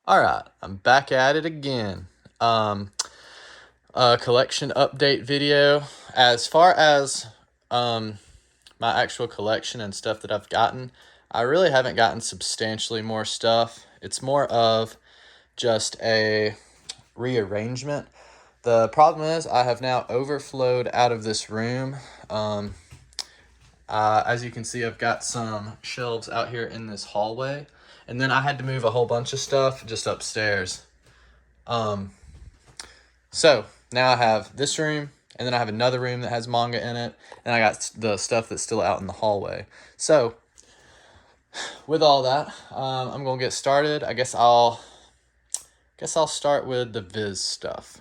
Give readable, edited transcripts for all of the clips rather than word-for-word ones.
All right, I'm back at it again. A collection update video. As far as my actual collection and stuff that I've gotten, I really haven't gotten substantially more stuff. It's more of just a rearrangement. The problem is I have now overflowed out of this room. As you can see, I've got some shelves out here in this hallway, and then I had to move a whole bunch of stuff just upstairs. So now I have this room, and then I have another room that has manga in it, and I got the stuff that's still out in the hallway. So with all that, I'm gonna get started. I guess I'll start with the Viz stuff.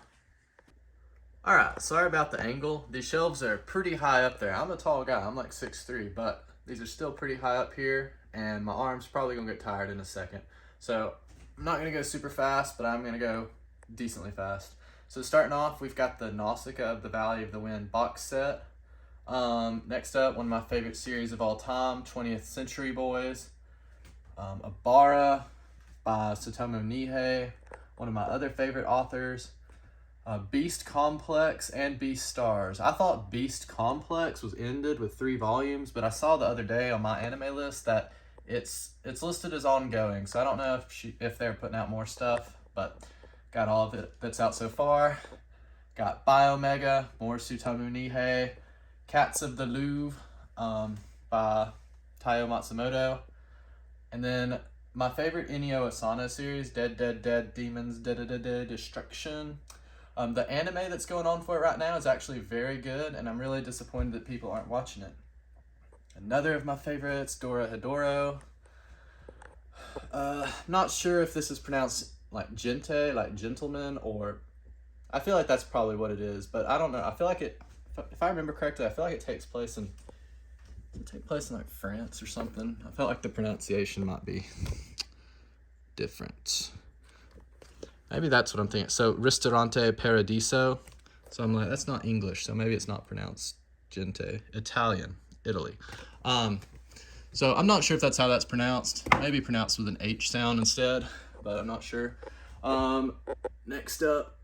All right, sorry about the angle. These shelves are pretty high up there. I'm a tall guy, I'm like 6'3", but these are still pretty high up here, and my arm's probably gonna get tired in a second. So I'm not gonna go super fast, but I'm gonna go decently fast. So starting off, we've got the Nausicaa of the Valley of the Wind box set. Next up, one of my favorite series of all time, 20th Century Boys. Abara by Tsutomu Nihei, one of my other favorite authors. Beast Complex and Beast Stars. I thought Beast Complex was ended with 3 volumes, but I saw the other day on my anime list that it's listed as ongoing, so I don't know if they're putting out more stuff, but got all of it that's out so far. Got Biomega, more Tsutomu Nihei. Cats of the Louvre by Taiyo Matsumoto. And then my favorite Inio Asano series, Dead, Dead, Dead, Demons, Dead, Dead, Dead, Destruction. The anime that's going on for it right now is actually very good, and I'm really disappointed that people aren't watching it. Another of my favorites, Dora Hedoro. Not sure if this is pronounced like gente, like gentleman, or I feel like that's probably what it is, but I don't know. I feel like it, if I remember correctly, I feel like it takes place in, does it take place in like France or something? I felt like the pronunciation might be different. Maybe that's what I'm thinking. So, Ristorante Paradiso. So I'm like, that's not English, so maybe it's not pronounced gente. Italian, Italy. So I'm not sure if that's how that's pronounced. Maybe pronounced with an H sound instead, but I'm not sure. Next up,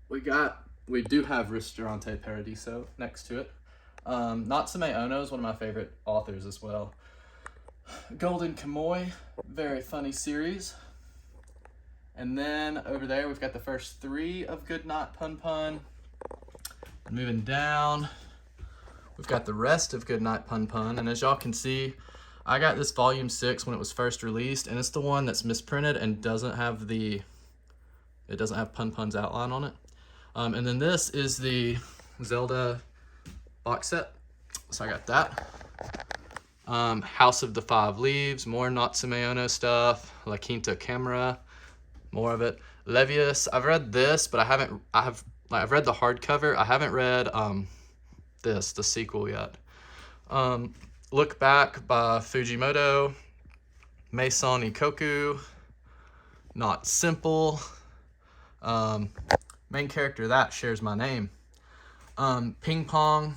we do have Ristorante Paradiso next to it. Natsume Ono is one of my favorite authors as well. Golden Kamuy, very funny series. And then over there, we've got the first 3 of Goodnight Pun Pun. Moving down, we've got the rest of Goodnight Pun Pun. And as y'all can see, I got this volume 6 when it was first released, and it's the one that's misprinted and doesn't have Pun Pun's outline on it. And then this is the Zelda box set. So I got that. House of the Five Leaves, more Natsume Ono stuff. La Quinta Camera, more of it. Levius, I've read this, but I've read the hardcover. I haven't read the sequel yet. Look Back by Fujimoto. Maison Ikoku, Not Simple. Main character of that shares my name. Ping Pong,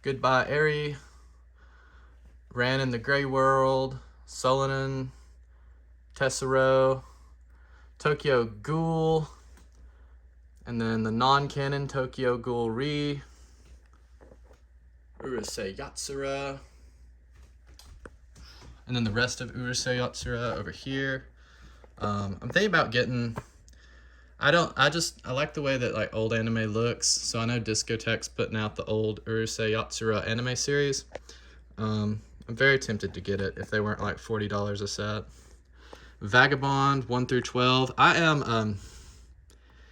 Goodbye Eri, Ran in the Grey World, Solanin, Tessero, Tokyo Ghoul, and then the non-canon Tokyo Ghoul Re, Urusei Yatsura, and then the rest of Urusei Yatsura over here. I'm thinking about getting, I like the way that like old anime looks, so I know Discotheque's putting out the old Urusei Yatsura anime series. I'm very tempted to get it if they weren't like $40 a set. Vagabond 1 through 12. I am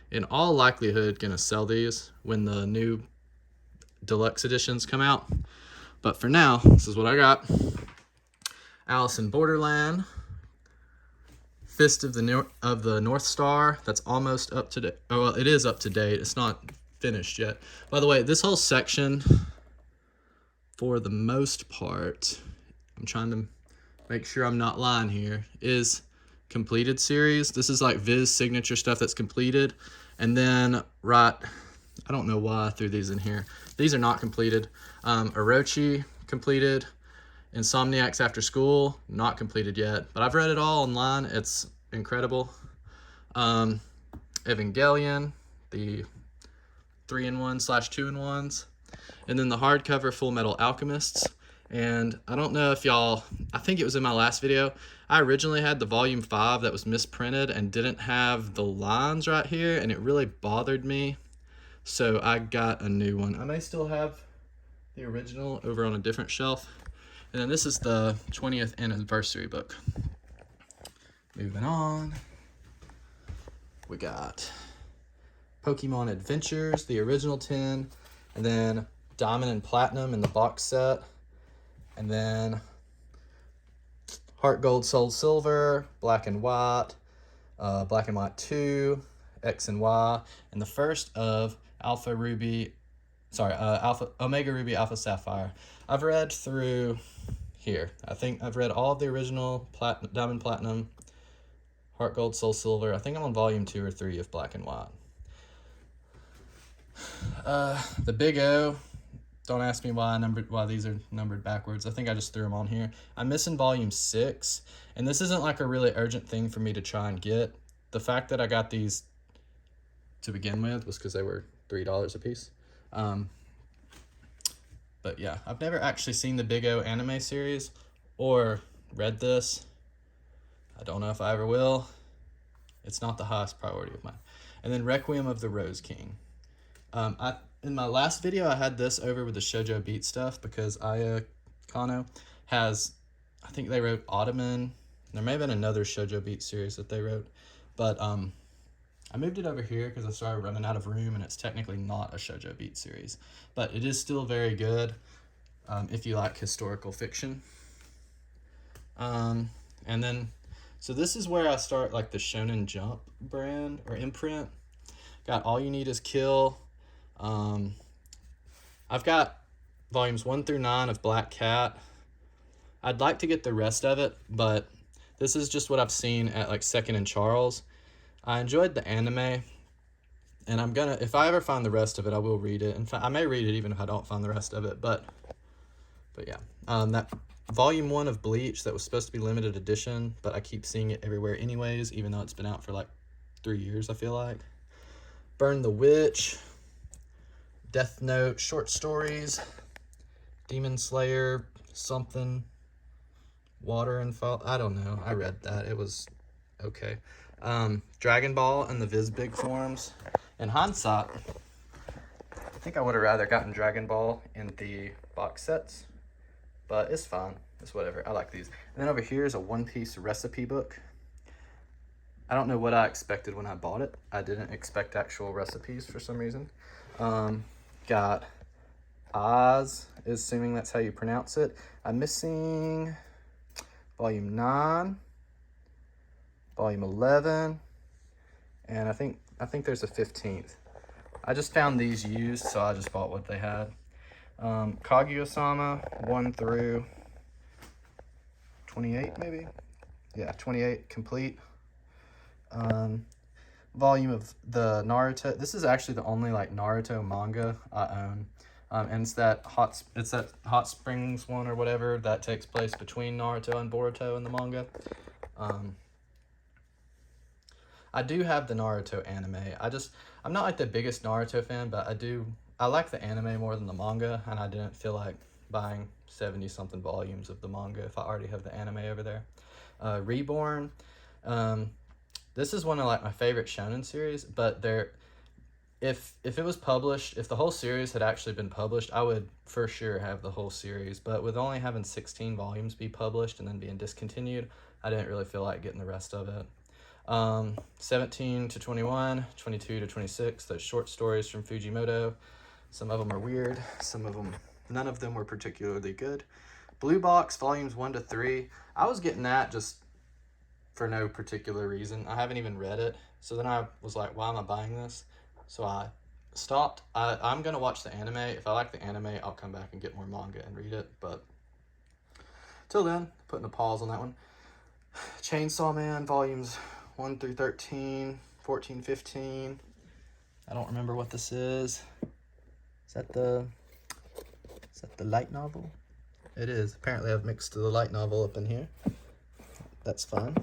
in all likelihood gonna sell these when the new deluxe editions come out, but for now this is what I got. Alice in Borderland, Fist of the North Star. That's almost up to date. Oh, well, it is up to date. It's not finished yet. By the way, this whole section, for the most part, I'm trying to make sure I'm not lying here, is completed series. This is like Viz signature stuff that's completed. And then, I don't know why I threw these in here. These are not completed. Orochi, completed. Insomniacs After School, not completed yet. But I've read it all online. It's incredible. Evangelion, the 3-in-1/2-in-1s, and then the hardcover Full Metal Alchemists. And I don't know if y'all, I think it was in my last video, I originally had the volume 5 that was misprinted and didn't have the lines right here, and it really bothered me, so I got a new one. I may still have the original over on a different shelf. And then this is the 20th anniversary book. Moving on, we got Pokemon Adventures, the original 10, and then Diamond and Platinum in the box set, and then Heart Gold, Soul Silver, Black and White 2, X and Y, and the first of Omega Ruby, Alpha Sapphire. I've read through here. I think I've read all of the original Diamond, Platinum, Heart Gold, Soul Silver. I think I'm on volume 2 or 3 of Black and White. The Big O. Don't ask me why these are numbered backwards. I think I just threw them on here. I'm missing volume 6, and this isn't like a really urgent thing for me to try and get. The fact that I got these to begin with was because they were $3 a piece. But yeah, I've never actually seen the Big O anime series or read this. I don't know if I ever will. It's not the highest priority of mine. And then Requiem of the Rose King. In my last video, I had this over with the Shojo Beat stuff because Aya Kano has, I think they wrote Ottoman. There may have been another Shojo Beat series that they wrote, but I moved it over here because I started running out of room, and it's technically not a Shojo Beat series, but it is still very good if you like historical fiction. And then, so this is where I start like the Shonen Jump brand or imprint. Got All You Need Is Kill. I've got volumes 1 through 9 of Black Cat. I'd like to get the rest of it, but this is just what I've seen at like Second and Charles. I enjoyed the anime, and I'm gonna, if I ever find the rest of it, I will read it. In fact, I may read it even if I don't find the rest of it, but yeah. That volume 1 of Bleach that was supposed to be limited edition, but I keep seeing it everywhere anyways, even though it's been out for like 3 years, I feel like. Burn the Witch, Death Note short stories, Demon Slayer something, Water and Fall, I don't know, I read that, it was okay. Dragon Ball and the Viz Big forms. In hindsight, I think I would have rather gotten Dragon Ball in the box sets, but it's fine, it's whatever, I like these. And then over here is a One Piece recipe book. I don't know what I expected when I bought it. I didn't expect actual recipes for some reason. Got Oz, is assuming that's how you pronounce it. I'm missing volume 9, volume 11, and I think there's a 15th. I just found these used, so I just bought what they had. Kaguya-sama 1 through 28 maybe? Yeah, 28 complete. Volume of the Naruto. This is actually the only like Naruto manga I own. And it's that Hot Springs one or whatever that takes place between Naruto and Boruto in the manga. I do have the Naruto anime. I'm not like the biggest Naruto fan, but I like the anime more than the manga, and I didn't feel like buying 70 something volumes of the manga if I already have the anime over there. Reborn. This is one of like my favorite shonen series, but if it was published, if the whole series had actually been published, I would for sure have the whole series. But with only having 16 volumes be published and then being discontinued, I didn't really feel like getting the rest of it. 17 to 21, 22 to 26, those short stories from Fujimoto. Some of them are weird, none of them were particularly good. Blue Box, volumes 1 to 3. I was getting that just for no particular reason. I haven't even read it. So then I was like, why am I buying this? So I stopped. I'm going to watch the anime. If I like the anime, I'll come back and get more manga and read it. But till then, putting a pause on that one. Chainsaw Man, volumes 1 through 13, 14, 15. I don't remember what this is. Is that the light novel? It is. Apparently I've mixed the light novel up in here. That's fine.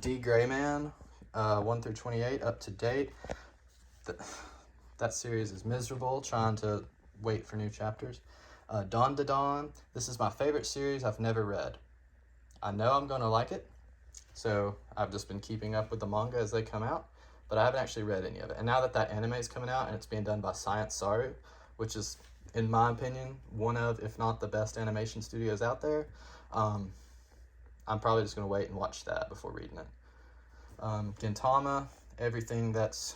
D Gray Man, 1 through 28, up to date. That series is miserable, trying to wait for new chapters. Dawn to Dawn, this is my favorite series I've never read. I know I'm going to like it, so I've just been keeping up with the manga as they come out, but I haven't actually read any of it. And now that anime is coming out and it's being done by Science Saru, which is, in my opinion, one of, if not the best animation studios out there, I'm probably just going to wait and watch that before reading it. Gintama, everything that's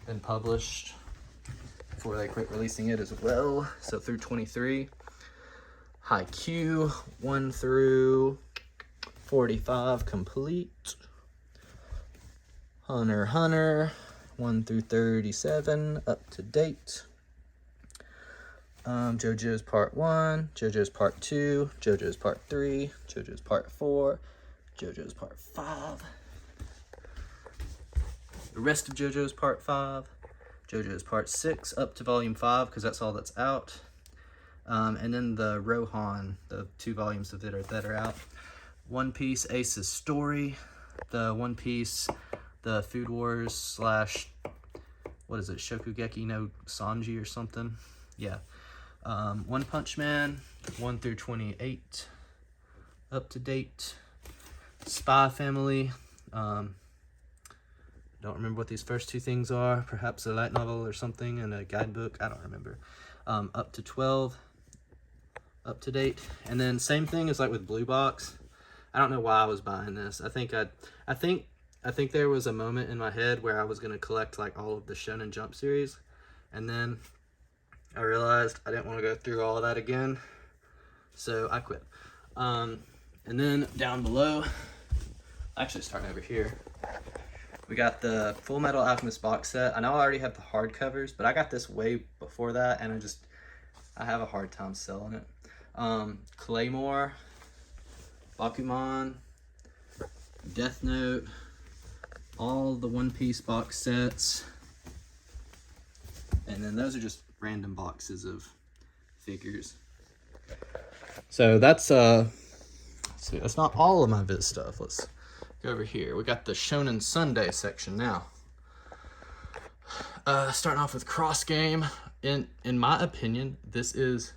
been published before they quit releasing it as well. So through 23. Haikyuu, 1 through 45 complete. Hunter x Hunter, 1 through 37 up to date. JoJo's Part 1, JoJo's Part 2, JoJo's Part 3, JoJo's Part 4, JoJo's Part 5. The rest of JoJo's Part 5, JoJo's Part 6 up to Volume 5 because that's all that's out. And then the Rohan, the 2 volumes of it that are out. One Piece Ace's Story, the One Piece, the Food Wars / what is it, Shokugeki no Sanji or something? Yeah. One Punch Man, 1 through 28, up to date. Spy Family, don't remember what these first 2 things are. Perhaps a light novel or something and a guidebook. I don't remember. Up to 12, up to date. And then same thing as like with Blue Box. I don't know why I was buying this. I think there was a moment in my head where I was gonna collect like all of the Shonen Jump series, and then I realized I didn't want to go through all of that again, so I quit. And then down below, actually starting over here, we got the Full Metal Alchemist box set. I know I already have the hardcovers, but I got this way before that, and I have a hard time selling it. Claymore, Bakuman, Death Note, all the One Piece box sets, and then those are just random boxes of figures. So that's see, that's not all of my Viz stuff. Let's go over here. We got the Shonen Sunday section now. Starting off with Cross Game. In my opinion, this is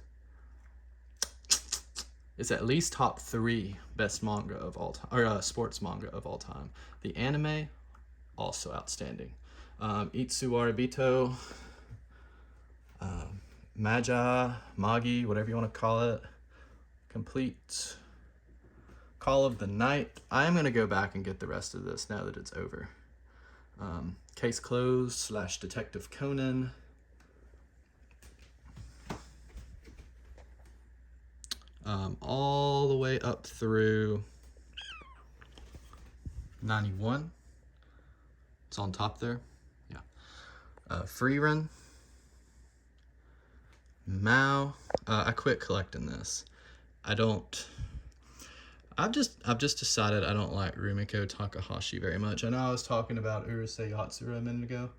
at least top 3 best manga of all time, or sports manga of all time. The anime, also outstanding. Itsuwara Bito, Magi, whatever you want to call it. Complete. Call of the Night. I'm going to go back and get the rest of this now that it's over. Case Closed / Detective Conan. All the way up through 91. It's on top there. Yeah. Free Run. Mao. I quit collecting this. I've just decided I don't like Rumiko Takahashi very much. I know I was talking about Urusei Yatsura a minute ago.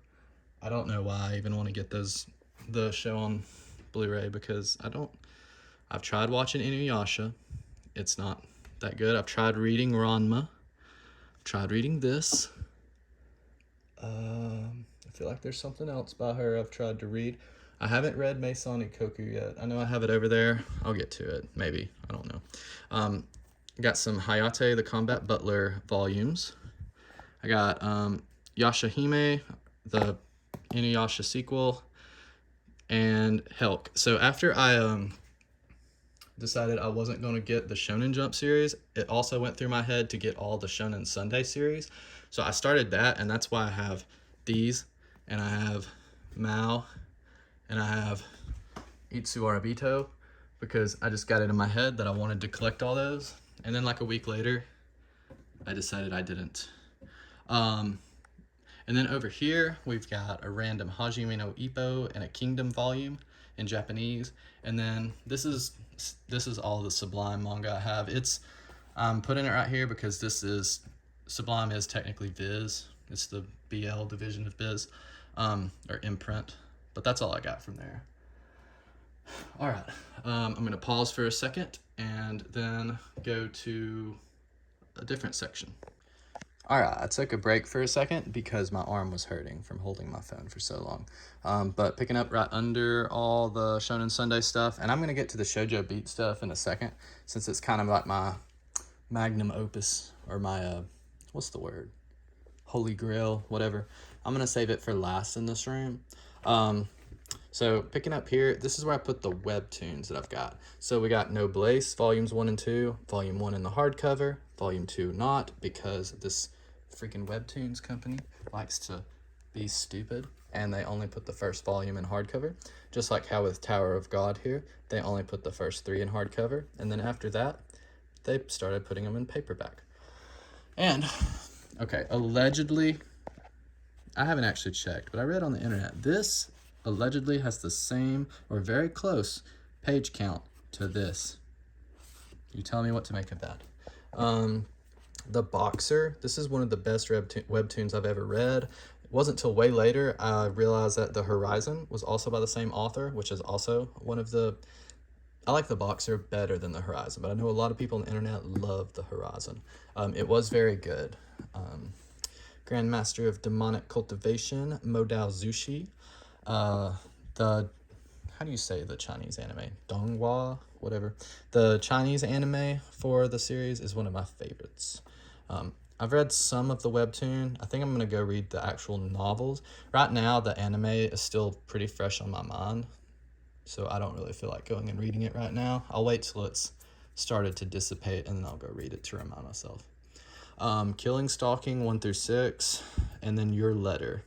I don't know why I even want to get the show on Blu-ray, because I've tried watching Inuyasha. It's not that good. I've tried reading Ranma. I've tried reading this. I feel like there's something else by her I've tried to read. I haven't read Meisani Koku yet. I know I have it over there. I'll get to it, maybe. I don't know. Got some Hayate, the Combat Butler volumes. I got Yashahime, the Inuyasha sequel, and Helk. So after I decided I wasn't going to get the Shonen Jump series, it also went through my head to get all the Shonen Sunday series. So I started that, and that's why I have these, and I have Mao, and I have Itsuwara Bito, because I just got it in my head that I wanted to collect all those. And then like a week later, I decided I didn't. And then over here, we've got a random Hajime no Ippo and a Kingdom volume in Japanese. And then this is all the Sublime manga I have. I'm putting it right here because Sublime is technically Viz. It's the BL division of Viz, or imprint. But that's all I got from there. All right, I'm gonna pause for a second and then go to a different section. All right, I took a break for a second because my arm was hurting from holding my phone for so long. But picking up right under all the Shonen Sunday stuff, and I'm going to get to the Shojo Beat stuff in a second, since it's kind of like my magnum opus, or my, what's the word? Holy Grail, whatever. I'm going to save it for last in this room. So picking up here, this is where I put the webtoons that I've got. So we got Noblesse, volumes 1 and 2, volume 1 in the hardcover, volume 2 not, because this freaking webtoons company likes to be stupid, and they only put the first volume in hardcover. Just like how with Tower of God here, they only put the first 3 in hardcover, and then after that, they started putting them in paperback. And, okay, allegedly, I haven't actually checked, but I read on the internet, this allegedly has the same or very close page count to this. You tell me what to make of that. The Boxer, this is one of the best webtoons I've ever read. It wasn't till way later I realized that The Horizon was also by the same author, which is also one of the... I like The Boxer better than The Horizon, but I know a lot of people on the internet love The Horizon. It was very good. Grandmaster of Demonic Cultivation, Modao Zushi. How do you say the Chinese anime? Donghua, whatever. The Chinese anime for the series is one of my favorites. I've read some of the webtoon. I think I'm going to go read the actual novels. Right now, the anime is still pretty fresh on my mind, so I don't really feel like going and reading it right now. I'll wait till it's started to dissipate, and then I'll go read it to remind myself. Killing Stalking 1 through 6, and then Your Letter.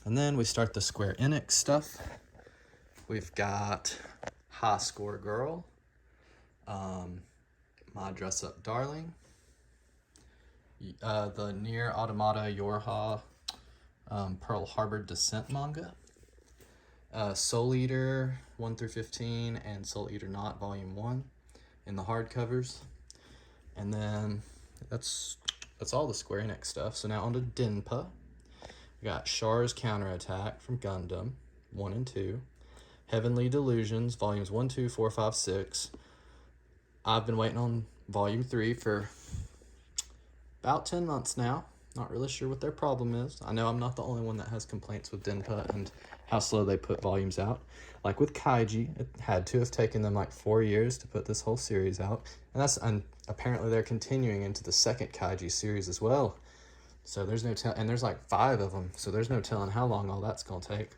And then we start the Square Enix stuff. We've got High Score Girl, My Dress Up Darling, the Nier Automata Yorha Pearl Harbor Descent manga, Soul Eater 1 through 15, and Soul Eater Not Volume 1 in the hardcovers. And then that's all the Square Enix stuff. So now on to Denpa. We got Char's Counterattack from Gundam 1 and 2, Heavenly Delusions volumes 1, 2, 4, 5, 6. I've been waiting on volume 3 for about 10 months now. Not really sure what their problem is. I know I'm not the only one that has complaints with Denpa and how slow they put volumes out. Like with Kaiji, it had to have taken them like 4 years to put this whole series out. And apparently they're continuing into the second Kaiji series as well. So there's no and there's like 5 of them, so there's no telling how long all that's gonna take.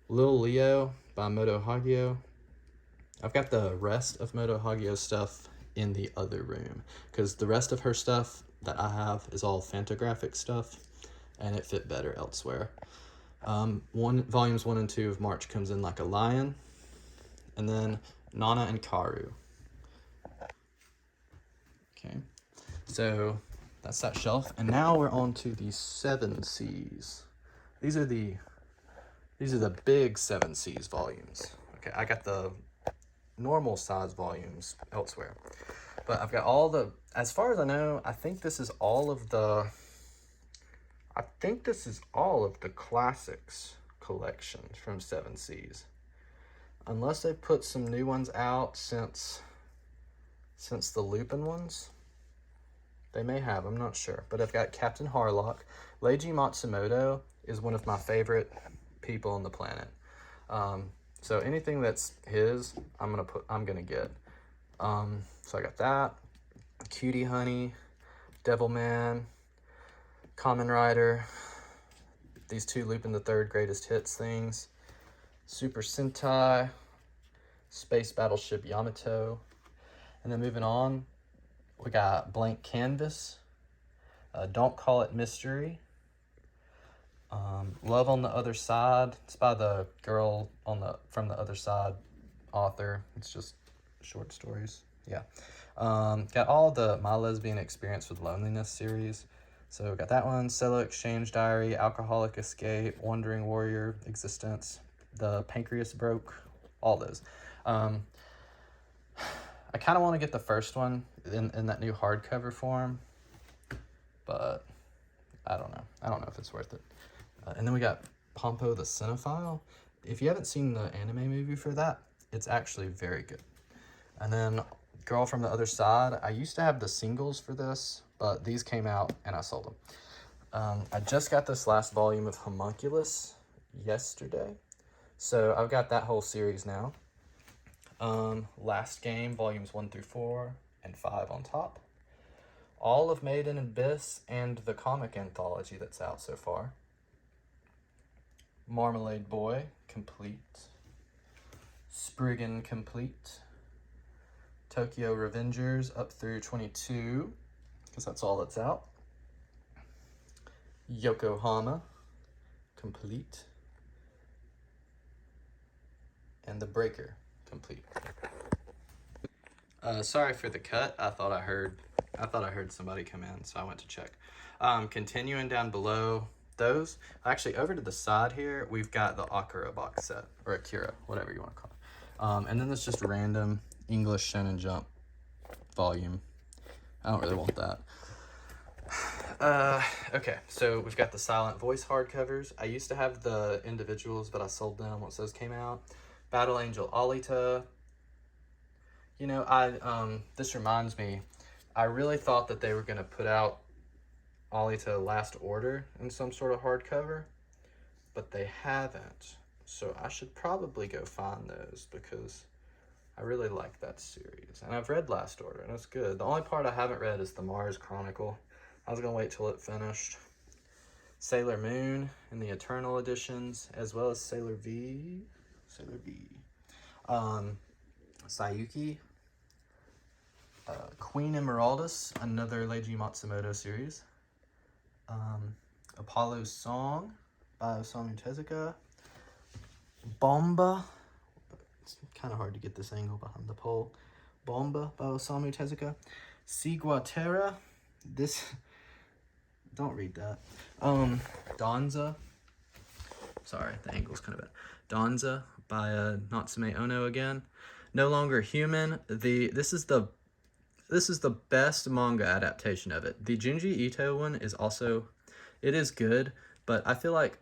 Lil Leo by Moto Hagio. I've got the rest of Moto Hagio's stuff in the other room, because the rest of her stuff that I have is all Fantagraphic stuff, and it fit better elsewhere. Volumes 1 and 2 of March Comes in Like a Lion, and then Nana and Karu. Okay, so that's that shelf, and now we're on to the 7 C's. These are the big 7 C's volumes. Okay, I got the normal size volumes elsewhere, but I've got all the, as far as I know, I think this is all of the classics collection from 7 C's, unless they put some new ones out since the Lupin ones. They may have, I'm not sure. But I've got Captain Harlock. Leiji Matsumoto is one of my favorite people on the planet. So anything that's his, I'm gonna get. So I got that, Cutie Honey, Devilman, Kamen Rider, these 2 Lupin the Third Greatest Hits things, Super Sentai, Space Battleship Yamato, and then moving on, we got Blank Canvas, Don't Call It Mystery, Love on the Other Side. It's by the girl from the Other Side author. It's just short stories. Yeah. Got all the My Lesbian Experience with Loneliness series. So got that one, Cello Exchange Diary, Alcoholic Escape, Wandering Warrior Existence, The Pancreas Broke, all those. I kind of want to get the first one in that new hardcover form, but I don't know. I don't know if it's worth it. And then we got Pompo the Cinephile. If you haven't seen the anime movie for that, it's actually very good. And then Girl from the Other Side. I used to have the singles for this, but these came out and I sold them. I just got this last volume of Homunculus yesterday, so I've got that whole series now. Last Game, volumes 1 through 4 and 5 on top. All of Made in Abyss and the comic anthology that's out so far. Marmalade Boy, complete. Spriggan, complete. Tokyo Revengers up through 22, because that's all that's out. Yokohama, complete. And The Breaker, complete. Sorry for the cut. I thought I heard somebody come in, so I went to check. Continuing down below those, actually over to the side here, we've got the Akira box set, or Akira, whatever you want to call it. And then there's just random English Shonen Jump volume. I don't really want that. Okay, so we've got the Silent Voice hardcovers. I used to have the individuals, but I sold them once those came out. Battle Angel Alita. You know, this reminds me, I really thought that they were going to put out Alita Last Order in some sort of hardcover, but they haven't. So I should probably go find those because I really like that series. And I've read Last Order, and it's good. The only part I haven't read is the Mars Chronicle. I was going to wait till it finished. Sailor Moon in the Eternal editions, as well as Sailor V. Sayuki. Queen Emeraldus, another Leiji Matsumoto series. Apollo's Song by Osamu Tezuka. Bomba. It's kind of hard to get this angle behind the pole. Bomba by Osamu Tezuka. Siguatera. This... Don't read that. Danza. Sorry, the angle's kind of bad. Danza by Natsume Ono again. No Longer Human. This is the best manga adaptation of it. The Junji Ito one is also, it is good, but I feel like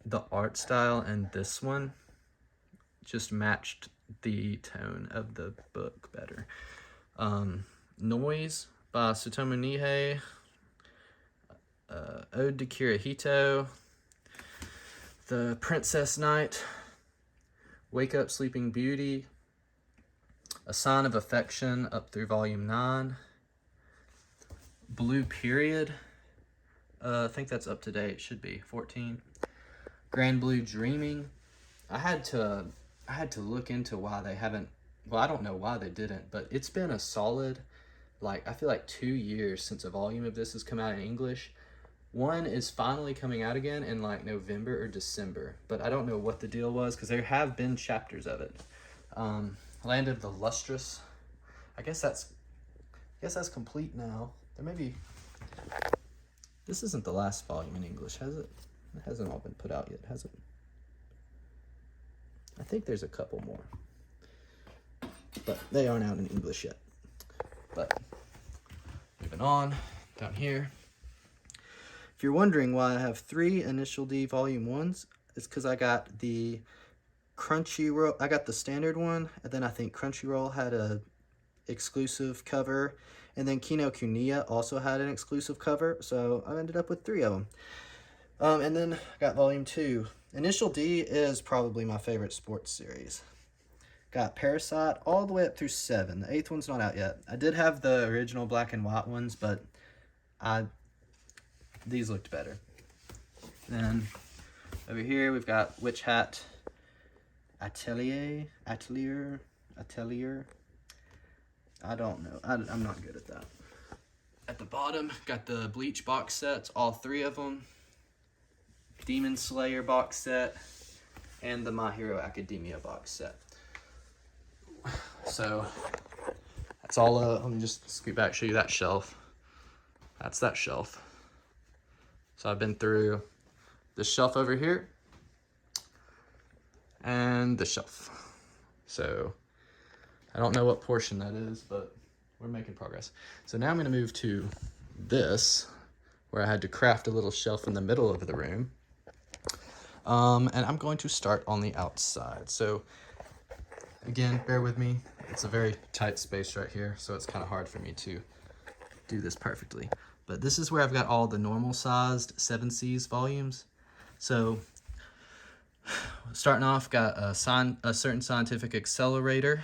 the art style and this one just matched the tone of the book better. Noise by Tsutomu Nihei. Ode to Kirihito. The Princess Knight. Wake Up Sleeping Beauty. A Sign of Affection up through volume 9. Blue Period. I think that's up to date. Should be 14. Grand Blue Dreaming. I had to look into why they haven't. Well, I don't know why they didn't, but it's been a solid, I feel like 2 years since a volume of this has come out in English. One is finally coming out again in November or December, but I don't know what the deal was because there have been chapters of it. Land of the Lustrous. I guess that's complete now. There may be. This isn't the last volume in English, has it? It hasn't all been put out yet, has it? I think there's a couple more, but they aren't out in English yet. But moving on down here. If you're wondering why I have 3 Initial D Volume 1s, it's because I got the Crunchyroll, I got the standard one, and then I think Crunchyroll had a exclusive cover, and then Kinokuniya also had an exclusive cover, so I ended up with 3 of them. And then I got Volume 2. Initial D is probably my favorite sports series. Got Parasite all the way up through 7. The 8th one's not out yet. I did have the original black and white ones, but these looked better. Then over here we've got Witch Hat Atelier. I don't know. I'm not good at that. At the bottom, got the Bleach box sets, all 3 of them. Demon Slayer box set, and the My Hero Academia box set. So that's all. Let me just scoot back, show you that shelf. That's that shelf. So I've been through this shelf over here and this shelf. So I don't know what portion that is, but we're making progress. So now I'm going to move to this, where I had to craft a little shelf in the middle of the room. And I'm going to start on the outside. So again, bear with me. It's a very tight space right here, so it's kind of hard for me to do this perfectly. But this is where I've got all the normal sized 7Cs volumes. So starting off, got a certain scientific accelerator,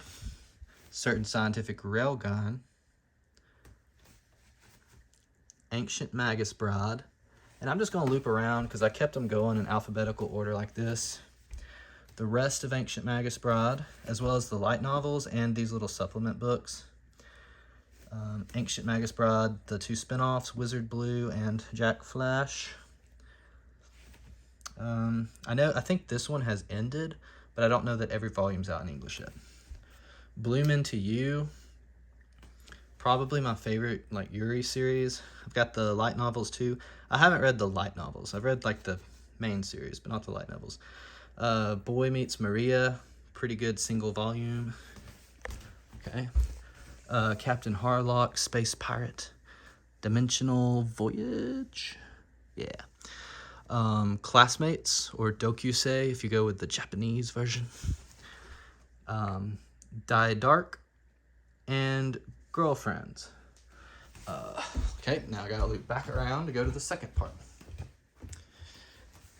certain scientific railgun, ancient magus bride, and I'm just going to loop around because I kept them going in alphabetical order like this. The rest of Ancient Magus Bride, as well as the light novels and these little supplement books. Ancient Magus Bride, the 2 spin-offs, Wizard Blue and Jack Flash. I think this one has ended, but I don't know that every volume's out in English yet. Bloom Into You, probably my favorite like Yuri series. I've got the light novels too. I haven't read the light novels. I've read like the main series, but not the light novels. Boy Meets Maria, pretty good single volume. Okay. Captain Harlock, Space Pirate, Dimensional Voyage. Yeah. Classmates, or Dokusei if you go with the Japanese version. Die Dark, and Girlfriends. Okay, now I gotta loop back around to go to the second part.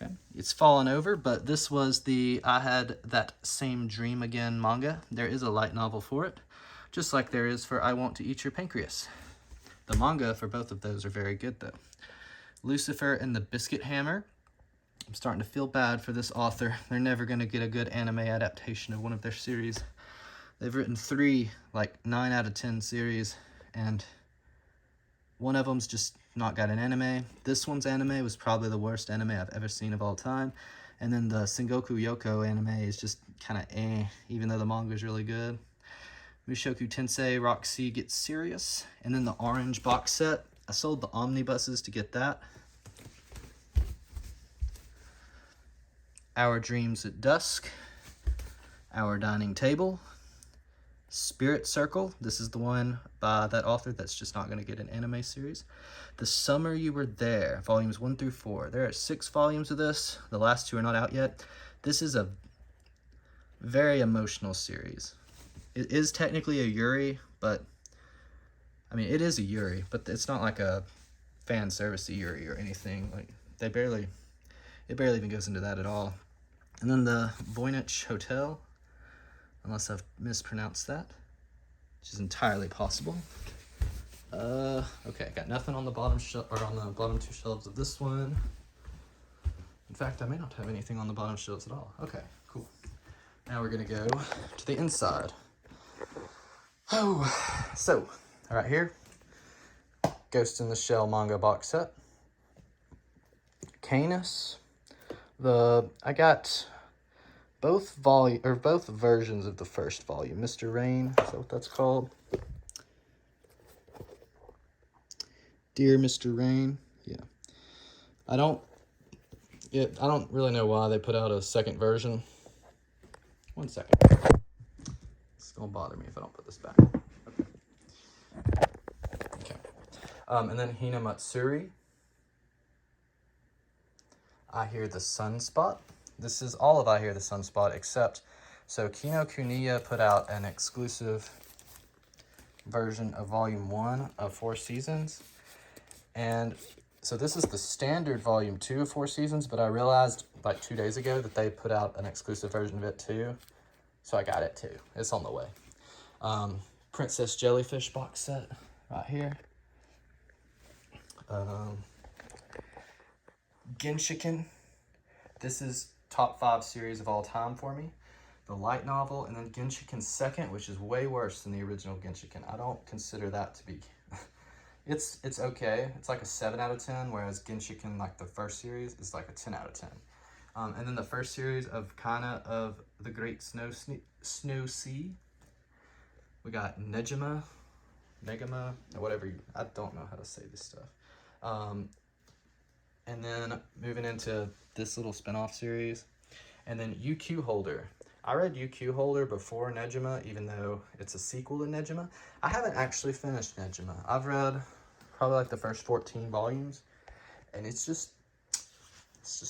Okay, it's fallen over, but this was the I Had That Same Dream Again manga. There is a light novel for it, just like there is for I Want to Eat Your Pancreas. The manga for both of those are very good though. Lucifer and the Biscuit Hammer. I'm starting to feel bad for this author. They're never going to get a good anime adaptation of one of their series. They've written 3, like 9 out of 10 series, and one of them's just not got an anime. This one's anime was probably the worst anime I've ever seen of all time. And then the Sengoku Yoko anime is just kind of even though the manga is really good. Mushoku Tensei Roxy Gets Serious. And then the orange box set. I sold the omnibuses to get that. Our Dreams at Dusk. Our Dining Table. Spirit Circle. This is the one by that author that's just not going to get an anime series. The Summer You Were There, volumes 1 through 4. There are 6 volumes of this. The last 2 are not out yet. This is a very emotional series. It is technically a Yuri, but I mean, it is a Yuri, but it's not like a fan service Yuri or anything. Like it barely even goes into that at all. And then the Voynich Hotel, unless I've mispronounced that, which is entirely possible. Okay, got nothing on the bottom shelf or on the bottom 2 shelves of this one. In fact, I may not have anything on the bottom shelves at all. Okay, cool. Now we're gonna go to the inside. Oh, so right here, Ghost in the Shell manga box set. Canis. I got both versions of the first volume. Mr. Rain, is that what that's called? Dear Mr. Rain. Yeah. I don't really know why they put out a second version. 1 second. It's gonna bother me if I don't put this back. Okay. And then Hina Matsuri. I Hear the Sunspot. This is all of I Hear the Sunspot except, so Kino Kuniya put out an exclusive version of volume 1 of 4 seasons. And so this is the standard volume 2 of 4 seasons, but I realized like 2 days ago that they put out an exclusive version of it too. So I got it too. It's on the way. Princess Jellyfish box set right here. Genshiken. This is top 5 series of all time for me. The light novel, and then Genshiken's second, which is way worse than the original Genshiken. I don't consider that to be... it's okay. It's like a 7 out of 10, whereas Genshiken, like the first series, is like a 10 out of 10. And then the first series of Kana of the Great Snow Sea. We got Negima, or whatever. I don't know how to say this stuff. And then moving into this little spin-off series. And then UQ Holder. I read UQ Holder before Negima, even though it's a sequel to Negima. I haven't actually finished Negima. I've read probably like the first 14 volumes, and it's just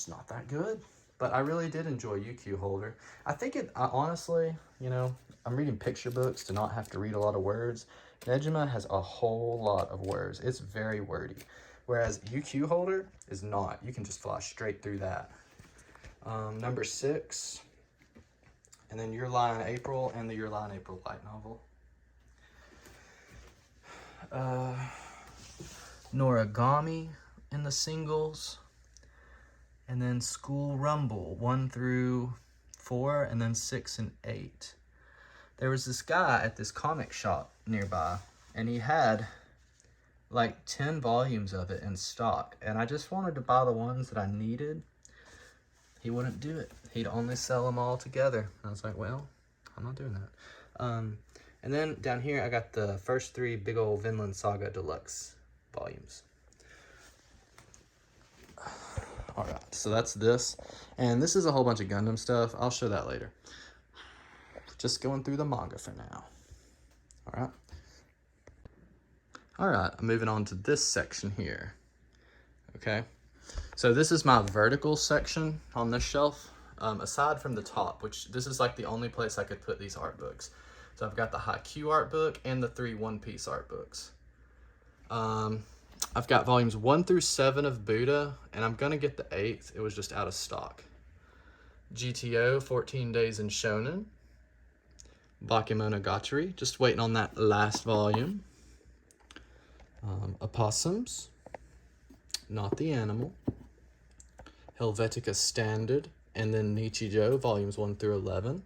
not that good. But I really did enjoy UQ Holder. I think honestly, I'm reading picture books to not have to read a lot of words. Nejima has a whole lot of words. It's very wordy. Whereas UQ holder is not. You can just fly straight through that. Number 6. And then Your Lie in April and the Your Lie in April light novel. Noragami in the singles. And then School Rumble 1 through 4, and then 6 and 8. There was this guy at this comic shop nearby, and he had like 10 volumes of it in stock, and I just wanted to buy the ones that I needed. He wouldn't do it. He'd only sell them all together. I was like, well, I'm not doing that. And then down here, I got the first 3 big old Vinland Saga Deluxe volumes. All right, so that's this. And this is a whole bunch of Gundam stuff. I'll show that later. Just going through the manga for now. All right. All right, I'm moving on to this section here. Okay. So this is my vertical section on this shelf, aside from the top, which this is like the only place I could put these art books. So I've got the Haikyuu art book and the 3 One Piece art books. I've got volumes 1 through 7 of Buddha, and I'm gonna get the 8th. It was just out of stock. GTO, 14 Days in Shonen. Bakemonogatari, just waiting on that last volume. Opossums, Not the Animal. Helvetica Standard, and then Nichijou, volumes 1 through 11.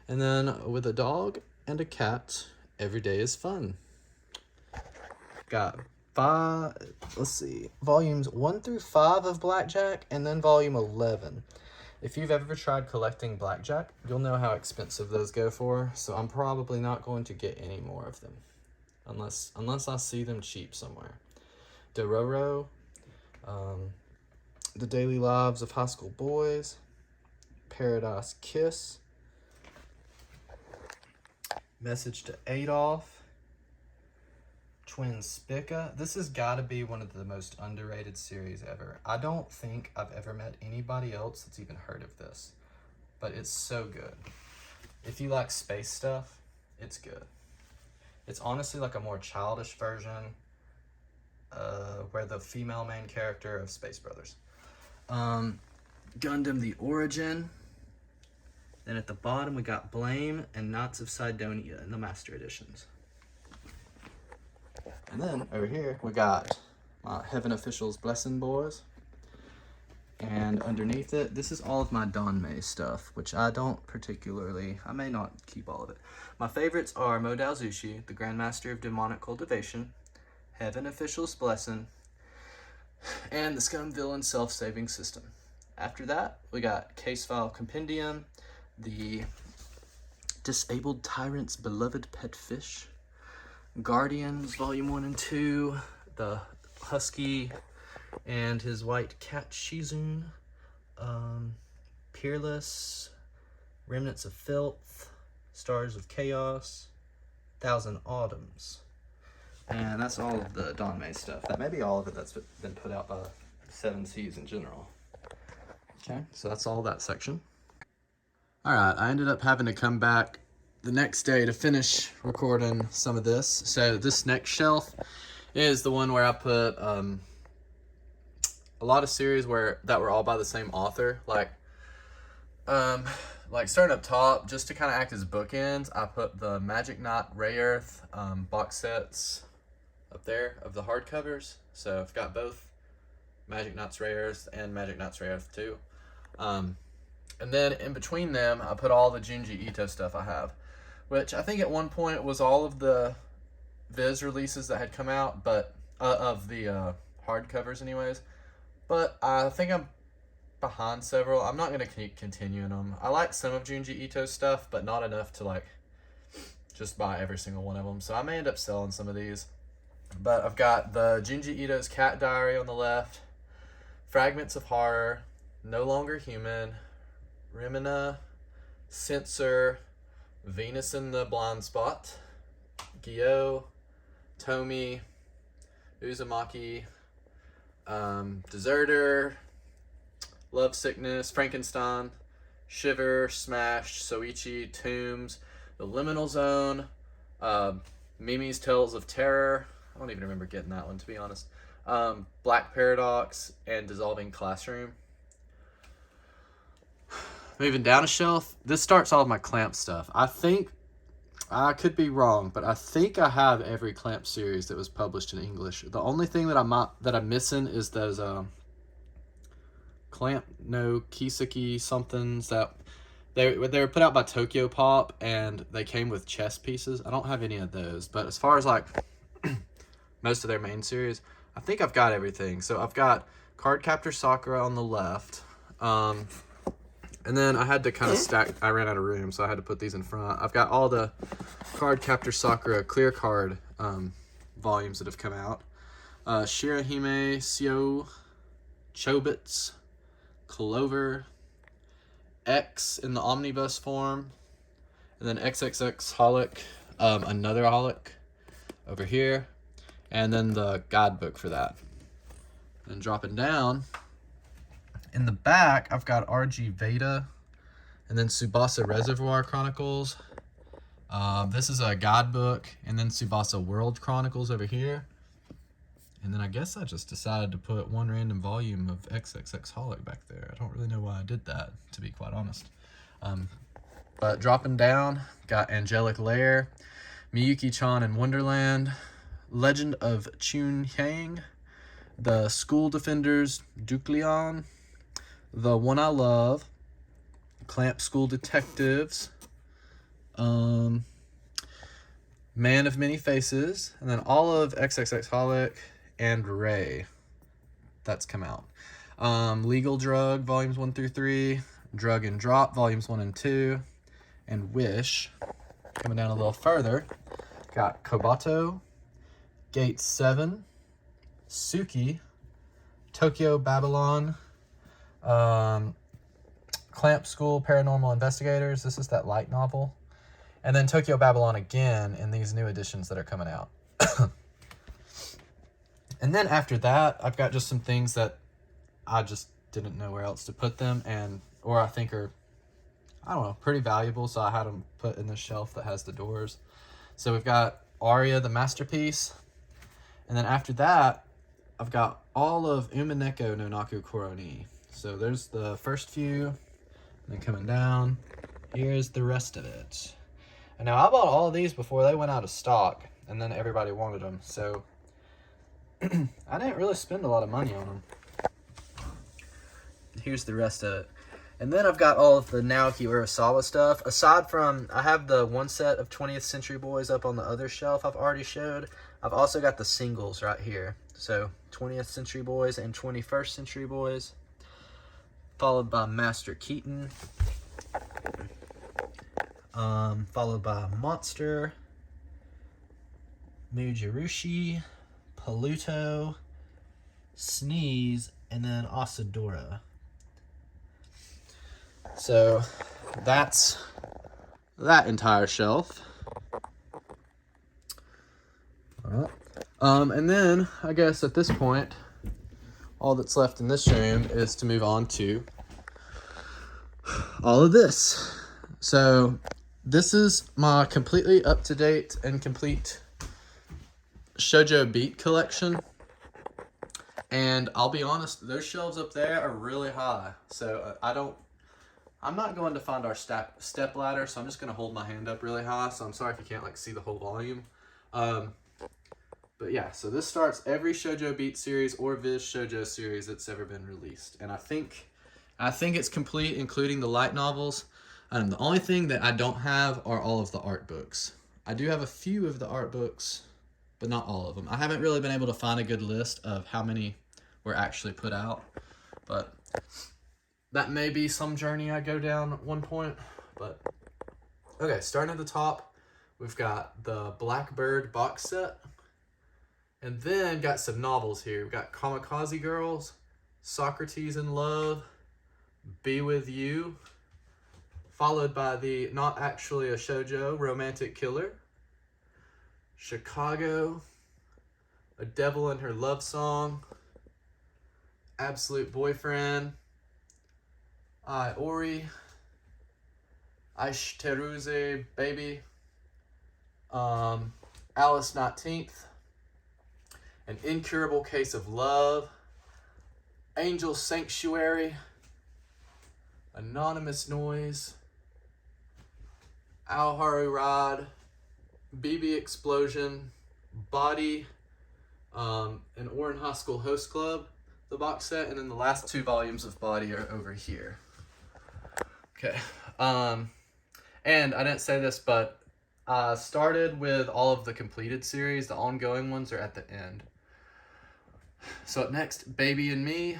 And then With a Dog and a Cat, Every Day is Fun. Got volumes 1 through 5 of Blackjack, and then volume 11. If you've ever tried collecting Blackjack, you'll know how expensive those go for, so I'm probably not going to get any more of them, unless I see them cheap somewhere. Dororo, The Daily Lives of High School Boys, Paradise Kiss, Message to Adolf, Twin Spica. This has got to be one of the most underrated series ever. I don't think I've ever met anybody else that's even heard of this, but it's so good. If you like space stuff, it's good. It's honestly like a more childish version, where the female main character of Space Brothers. Gundam The Origin. Then at the bottom we got Blame and Knots of Sidonia in the Master Editions. And then over here we got my Heaven Officials Blessing Boys. And underneath it, this is all of my Danmei stuff, which I don't particularly, I may not keep all of it. My favorites are Modal Zushi, the Grandmaster of Demonic Cultivation, Heaven Officials Blessing, and the Scum Villain Self-Saving System. After that, we got Case File Compendium, the Disabled Tyrant's Beloved Pet Fish, Guardians Volume 1 and 2, the Husky and his white cat Shizun, Peerless, Remnants of Filth, Stars of Chaos, Thousand Autumns. And that's all of the Danmei stuff. That may be all of it that's been put out by 7 Seas in general. Okay, so that's all that section. All right, I ended up having to come back the next day to finish recording some of this. So this next shelf is the one where I put a lot of series that were all by the same author. Like starting up top, just to kind of act as bookends, I put the Magic Knight Ray Earth box sets up there of the hardcovers. So I've got both Magic Knight's Ray Earth and Magic Knight's Ray Earth 2. And then in between them, I put all the Junji Ito stuff I have, which I think at one point was all of the Viz releases that had come out, but of the hardcovers anyways. But I think I'm behind several. I'm not going to keep continuing them. I like some of Junji Ito's stuff, but not enough to like just buy every single one of them. So I may end up selling some of these. But I've got the Junji Ito's Cat Diary on the left, Fragments of Horror, No Longer Human, Rimina, Censor, Venus in the Blind Spot, Gyo, Tomi, Uzumaki, Deserter, Love Sickness, Frankenstein, Shiver, Smash, Soichi, Tombs, The Liminal Zone, Mimi's Tales of Terror. I don't even remember getting that one, to be honest. Black Paradox and Dissolving Classroom. Moving down a shelf, this starts all of my Clamp stuff. I think, I could be wrong, but I think I have every Clamp series that was published in English. The only thing that I'm missing is those Clamp no Kiseki somethings that they were put out by TokyoPop, and they came with chess pieces. I don't have any of those, but as far as like most of their main series, I think I've got everything. So I've got Cardcaptor Sakura on the left. And then I had to kind of stack. I ran out of room, so I had to put these in front. I've got all the Cardcaptor Sakura clear card volumes that have come out. Shirahime, Seo, Chobits, Clover, X in the omnibus form, and then XXX Holic, another Holic over here, and then the guidebook for that. And dropping down, in the back, I've got RG Veda, and then Tsubasa Reservoir Chronicles. This is a guidebook, and then Tsubasa World Chronicles over here. And then I guess I just decided to put one random volume of XXX Holic back there. I don't really know why I did that, to be quite honest. But dropping down, got Angelic Lair, Miyuki-chan in Wonderland, Legend of Chun Hyang, The School Defenders Ducleon, The One I Love, Clamp School Detectives, Man of Many Faces, and then all of XXX Holic and Ray. That's come out. Legal Drug, volumes 1 through 3, Drug and Drop, volumes 1 and 2, and Wish. Coming down a little further, got Kobato, Gate 7, Suki, Tokyo Babylon, Clamp School Paranormal Investigators. This is that light novel. And then Tokyo Babylon again in these new editions that are coming out. And then after that, I've got just some things that I just didn't know where else to put them, or I think are, I don't know, pretty valuable, so I had them put in this shelf that has the doors. So we've got Aria, the Masterpiece, and then after that, I've got all of Umineko no Naku Koroni. So there's the first few, and then coming down, here's the rest of it. And now I bought all of these before they went out of stock, and then everybody wanted them, so I didn't really spend a lot of money on them. Here's the rest of it. And then I've got all of the Naoki Urasawa stuff. Aside from, I have the one set of 20th Century Boys up on the other shelf I've already showed. I've also got the singles right here. So 20th Century Boys and 21st Century Boys. Followed by Master Keaton. Followed by Monster. Mujirushi. Paluto. Sneeze. And then Asadora. So that's that entire shelf. All right. And then I guess at this point, all that's left in this room is to move on to all of this. So this is my completely up-to-date and complete Shojo Beat collection. And I'll be honest, those shelves up there are really high. So I'm not going to find our step ladder, so I'm just going to hold my hand up really high. So I'm sorry if you can't see the whole volume. But yeah, so this starts every Shojo Beat series or Viz Shoujo series that's ever been released. And I think it's complete, including the light novels. The only thing that I don't have are all of the art books. I do have a few of the art books, but not all of them. I haven't really been able to find a good list of how many were actually put out, but that may be some journey I go down at one point. But okay, starting at the top, we've got the Blackbird box set, and then got some novels here. We've got Kamikaze Girls, Socrates in Love, Be With You, followed by the Not Actually a Shoujo Romantic Killer, Chicago, A Devil in Her Love Song, Absolute Boyfriend, I Ori, Aish Teruze Baby, Alice 19th, An Incurable Case of Love, Angel Sanctuary, Anonymous Noise, Alharu Rod, BB Explosion, Body, and Orin High School Host Club, the box set, and then the last 2 volumes of Body are over here. Okay, and I didn't say this, but I started with all of the completed series. The ongoing ones are at the end. So up next, Baby and Me,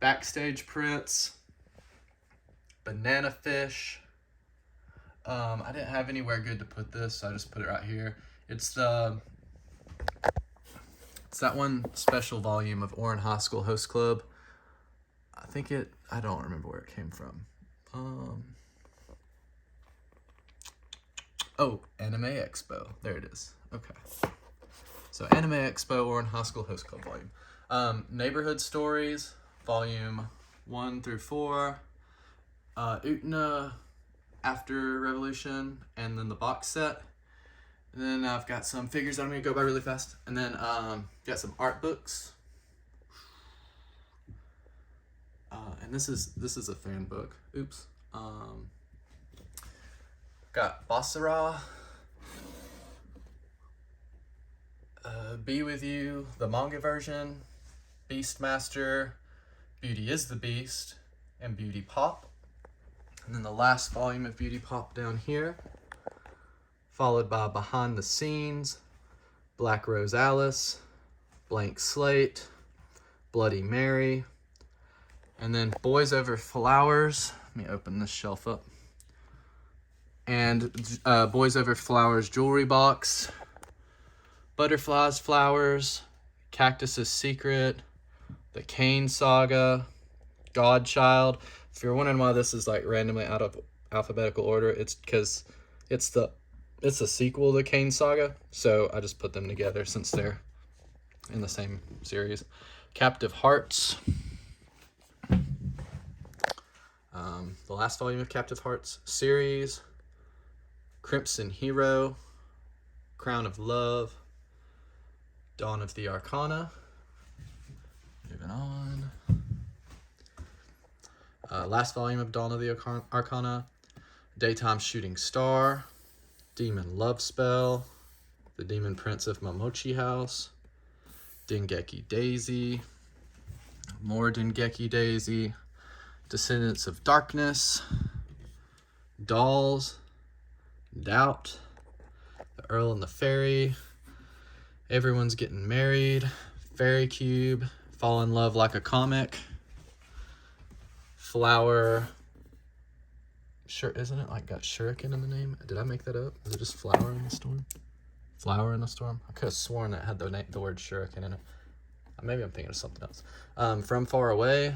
Backstage Prince, Banana Fish. I didn't have anywhere good to put this, so I just put it right here. It's that one special volume of Orin High School Host Club. I don't remember where it came from. Anime Expo. There it is. Okay. So Anime Expo, Orin High School Host Club volume. Neighborhood Stories, volume 1 through 4. Utena After Revolution, and then the box set. And then I've got some figures that I'm going to go by really fast. And then got some art books. And this is a fan book. Oops. Got Basara, Be With You, the manga version, Beastmaster, Beauty is the Beast, and Beauty Pop. And then the last volume of Beauty Pop down here, followed by Behind the Scenes, Black Rose Alice, Blank Slate, Bloody Mary, and then Boys Over Flowers. Let me open this shelf up. And Boys Over Flowers jewelry box, Butterflies Flowers, Cactus's Secret, The Kane Saga, Godchild. If you're wondering why this is like randomly out of alphabetical order, it's because it's a sequel to Kane Saga, so I just put them together since they're in the same series. Captive Hearts. The last volume of Captive Hearts series. Crimson Hero, Crown of Love, Dawn of the Arcana. Moving on. Last volume of Dawn of the Arcana, Daytime Shooting Star, Demon Love Spell, The Demon Prince of Momochi House, Dengeki Daisy, more Dengeki Daisy, Descendants of Darkness, Dolls, Doubt, The Earl and the Fairy, Everyone's Getting Married, Fairy Cube, Fall in Love Like a Comic, Flower, sure, isn't it like got shuriken in the name? Did I make that up? Is it just Flower in the Storm? Flower in the Storm? I could have sworn that had the word shuriken in it. Maybe I'm thinking of something else. From Far Away,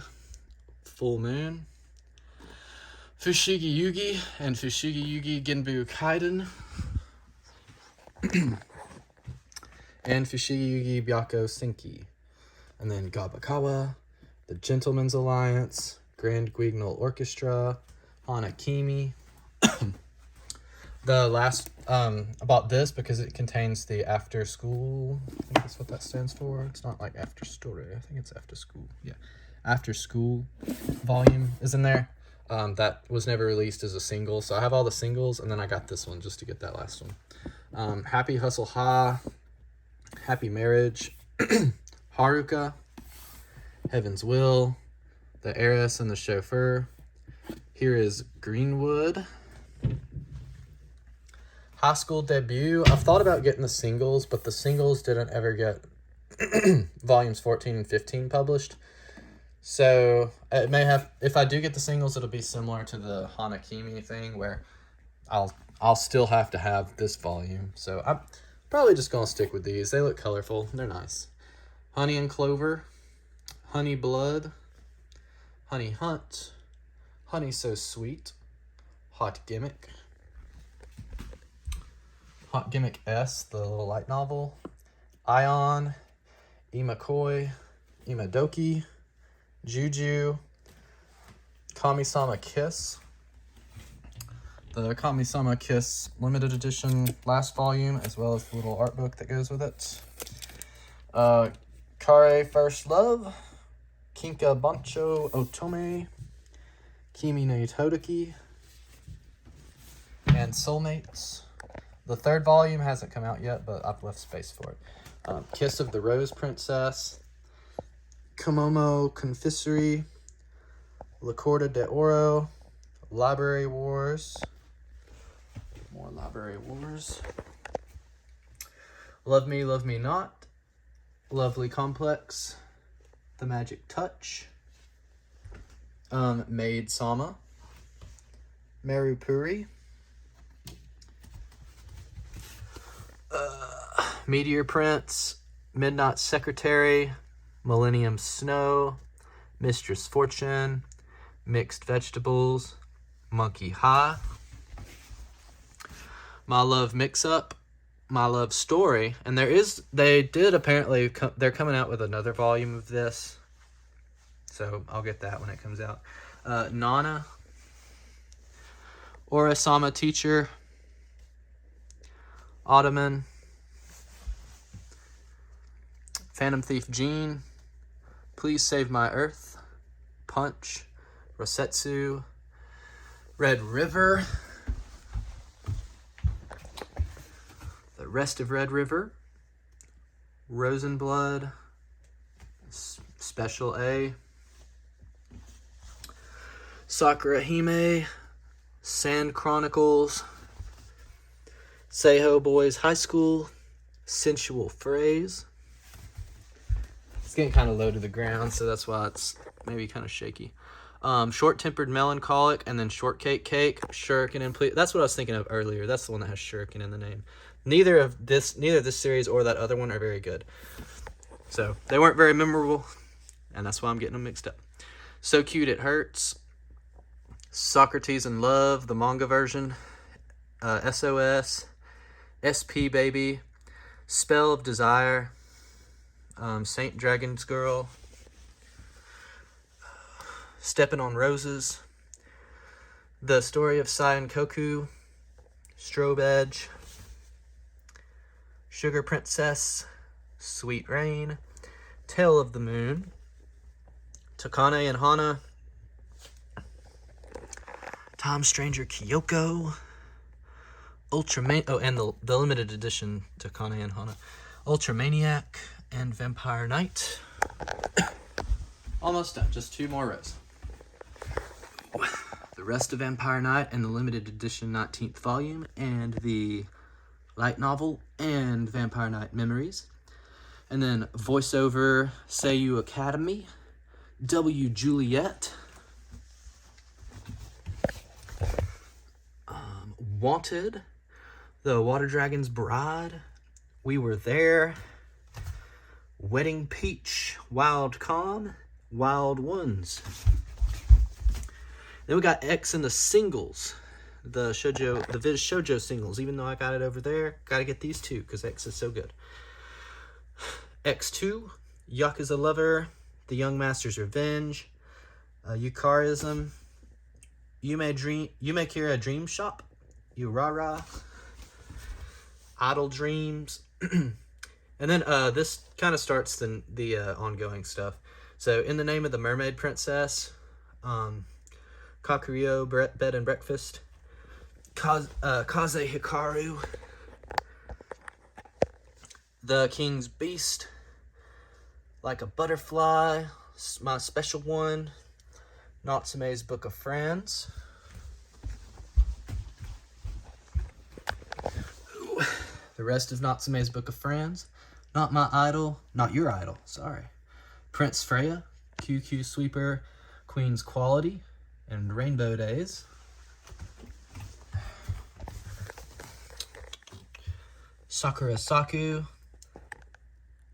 Full Moon, Fushigi Yugi and Fushigi Yugi Genbu Kaiden, and Fushigi Yugi Byako Senki. And then Gabakawa, The Gentleman's Alliance, Grand Guignol Orchestra, Hanakimi. The last, about this, because it contains the after school, I think that's what that stands for. It's not like after story, I think it's after school. Yeah, after school volume is in there. That was never released as a single, so I have all the singles, and then I got this one just to get that last one. Happy Hustle Ha, Happy Marriage, Haruka, Heaven's Will, The Heiress and the Chauffeur. Here is Greenwood. High School Debut. I've thought about getting the singles, but the singles didn't ever get volumes 14 and 15 published. So it may have, if I do get the singles, it'll be similar to the Hanakimi thing where I'll still have to have this volume. So I'm probably just going to stick with these. They look colorful. They're nice. Honey and Clover, Honey Blood, Honey Hunt, Honey So Sweet, Hot Gimmick, Hot Gimmick S, the little light novel, Ion, Imakoi, Imadoki, Juju, Kami-sama Kiss, the Kami-sama Kiss limited edition last volume, as well as the little art book that goes with it. Kare First Love, Kinka Bancho Otome, Kimi no Todoki, and Soulmates. The third volume hasn't come out yet, but I've left space for it. Kiss of the Rose Princess, Komomo Confisory, La Corda de Oro, Library Wars, more Library Wars, Love Me Not, Lovely Complex, The Magic Touch, Maid Sama, Marupuri, Meteor Prince, Midnight Secretary, Millennium Snow, Mistress Fortune, Mixed Vegetables, Monkey High, My Love Mix-Up, My Love Story, and they're coming out with another volume of this, so I'll get that when it comes out. Nana, Orasama Teacher, Ottoman, Phantom Thief Jean, Please Save My Earth, Punch, Rosetsu, Red River, The Rest of Red River, Rosenblood, Special A, Sakura Hime, Sand Chronicles, Seiho Boys High School, Sensual Phrase. It's getting kind of low to the ground, so that's why it's maybe kind of shaky. Short-Tempered Melancholic, and then Shortcake Cake, Shuriken and Please. That's what I was thinking of earlier. That's the one that has Shuriken in the name. Neither this series or that other one are very good. So they weren't very memorable, and that's why I'm getting them mixed up. So Cute It Hurts, Socrates in Love, the manga version, SOS, SP Baby, Spell of Desire, Saint Dragon's Girl, Steppin' on Roses, The Story of Sai Koku, Strobe Edge, Sugar Princess, Sweet Rain, Tale of the Moon, Takane and Hana, Tom Stranger Kyoko, and the limited edition Takane and Hana, Ultramaniac, and Vampire Knight. Almost done, just 2 more rows. The rest of Vampire Knight and the limited edition 19th volume, and the light novel, and Vampire Knight Memories. And then voiceover Seiyu Academy, W. Juliet, Wanted, The Water Dragon's Bride, We Were There, Wedding Peach, Wild Con, Wild Ones. Then we got X in the singles, the Viz Shoujo singles. Even though I got it over there, gotta get these 2 because X is so good. X2, Yakuza Lover, The Young Master's Revenge, Eucharism, Yume Kira Dream Shop, Urara, Idle Dreams, and then this kind of starts the ongoing stuff. So, In the Name of the Mermaid Princess, Kakuryou Bed and Breakfast, Kaze Hikaru, The King's Beast, Like a Butterfly, My Special One, Natsume's Book of Friends, the rest of Natsume's Book of Friends, Not My Idol, Not Your Idol, sorry, Prince Freya, QQ Sweeper, Queen's Quality, and Rainbow Days. Sakura Saku,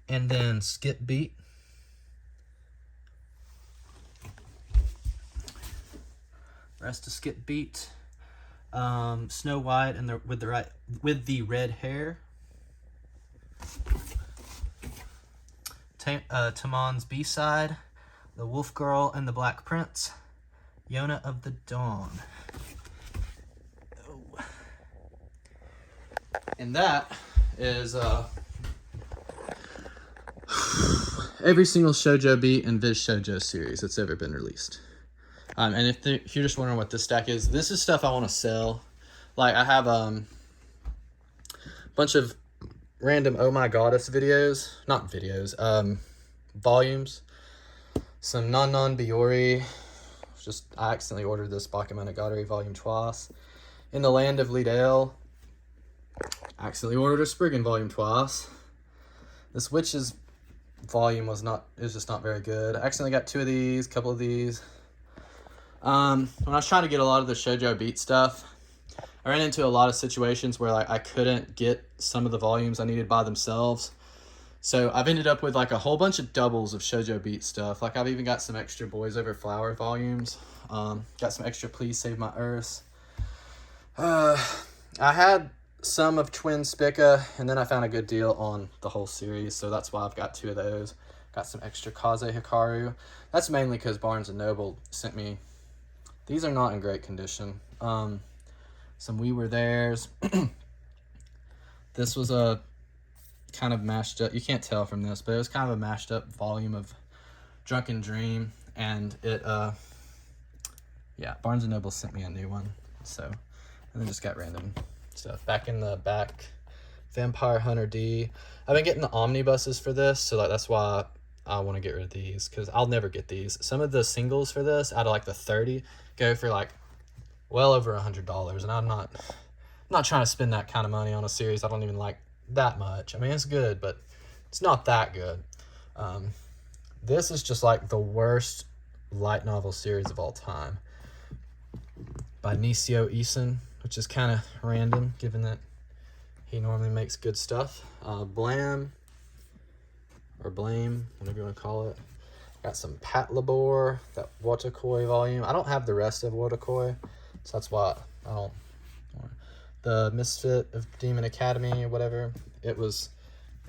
and then Skip Beat. Rest of Skip Beat. Snow White and with the red hair. Tamon's B-side, The Wolf Girl and the Black Prince, Yona of the Dawn. Oh. And that is every single Shojo Beat and Viz Shoujo series that's ever been released. And if you're just wondering what this stack is, this is stuff I want to sell. Like, I have a bunch of random Oh My Goddess videos. Not videos, volumes. Some Non Biori. I accidentally ordered this Bakemonogatari volume twice. In the Land of Liddell. I accidentally ordered a Spriggan volume twice. This Witch's volume was just not very good. I accidentally got 2 of these, a couple of these. When I was trying to get a lot of the Shojo Beat stuff, I ran into a lot of situations where like I couldn't get some of the volumes I needed by themselves. So I've ended up with like a whole bunch of doubles of Shojo Beat stuff. Like I've even got some extra Boys Over Flower volumes. Got some extra Please Save My Earth. I had some of Twin Spica, and then I found a good deal on the whole series, so that's why I've got 2 of those. Got some extra Kaze Hikaru. That's mainly because Barnes & Noble sent me. These are not in great condition. Some We Were Theirs. This was a kind of mashed up, you can't tell from this, but it was kind of a mashed up volume of Drunken Dream, and it, yeah, Barnes & Noble sent me a new one, so, and then just got random stuff. Back in the back, Vampire Hunter D. I've been getting the omnibuses for this, so like that's why I want to get rid of these, because I'll never get these. Some of the singles for this, out of like the 30, go for like well over $100, and I'm not trying to spend that kind of money on a series I don't even like that much. I mean, it's good, but it's not that good. This is just like the worst light novel series of all time, by Nisio Isin, which is kind of random given that he normally makes good stuff. Blam, or Blame, whatever you want to call it. Got some Pat Labor, that Watakoi volume. I don't have the rest of Watakoi, so that's why I don't. The Misfit of Demon Academy or whatever, it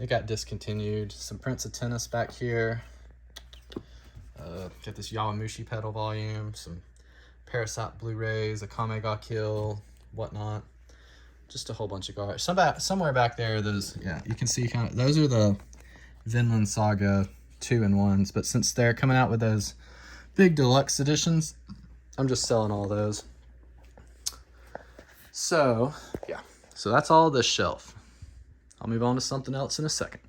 got discontinued. Some Prince of Tennis back here. Got this Yawamushi pedal volume, some Parasite Blu-rays, Akame ga Kill, whatnot. Just a whole bunch of garbage. Somewhere back there, those, yeah, you can see kind of, those are the Vinland Saga 2-in-1s, but since they're coming out with those big deluxe editions, I'm just selling all those. So, yeah. So that's all this shelf. I'll move on to something else in a second.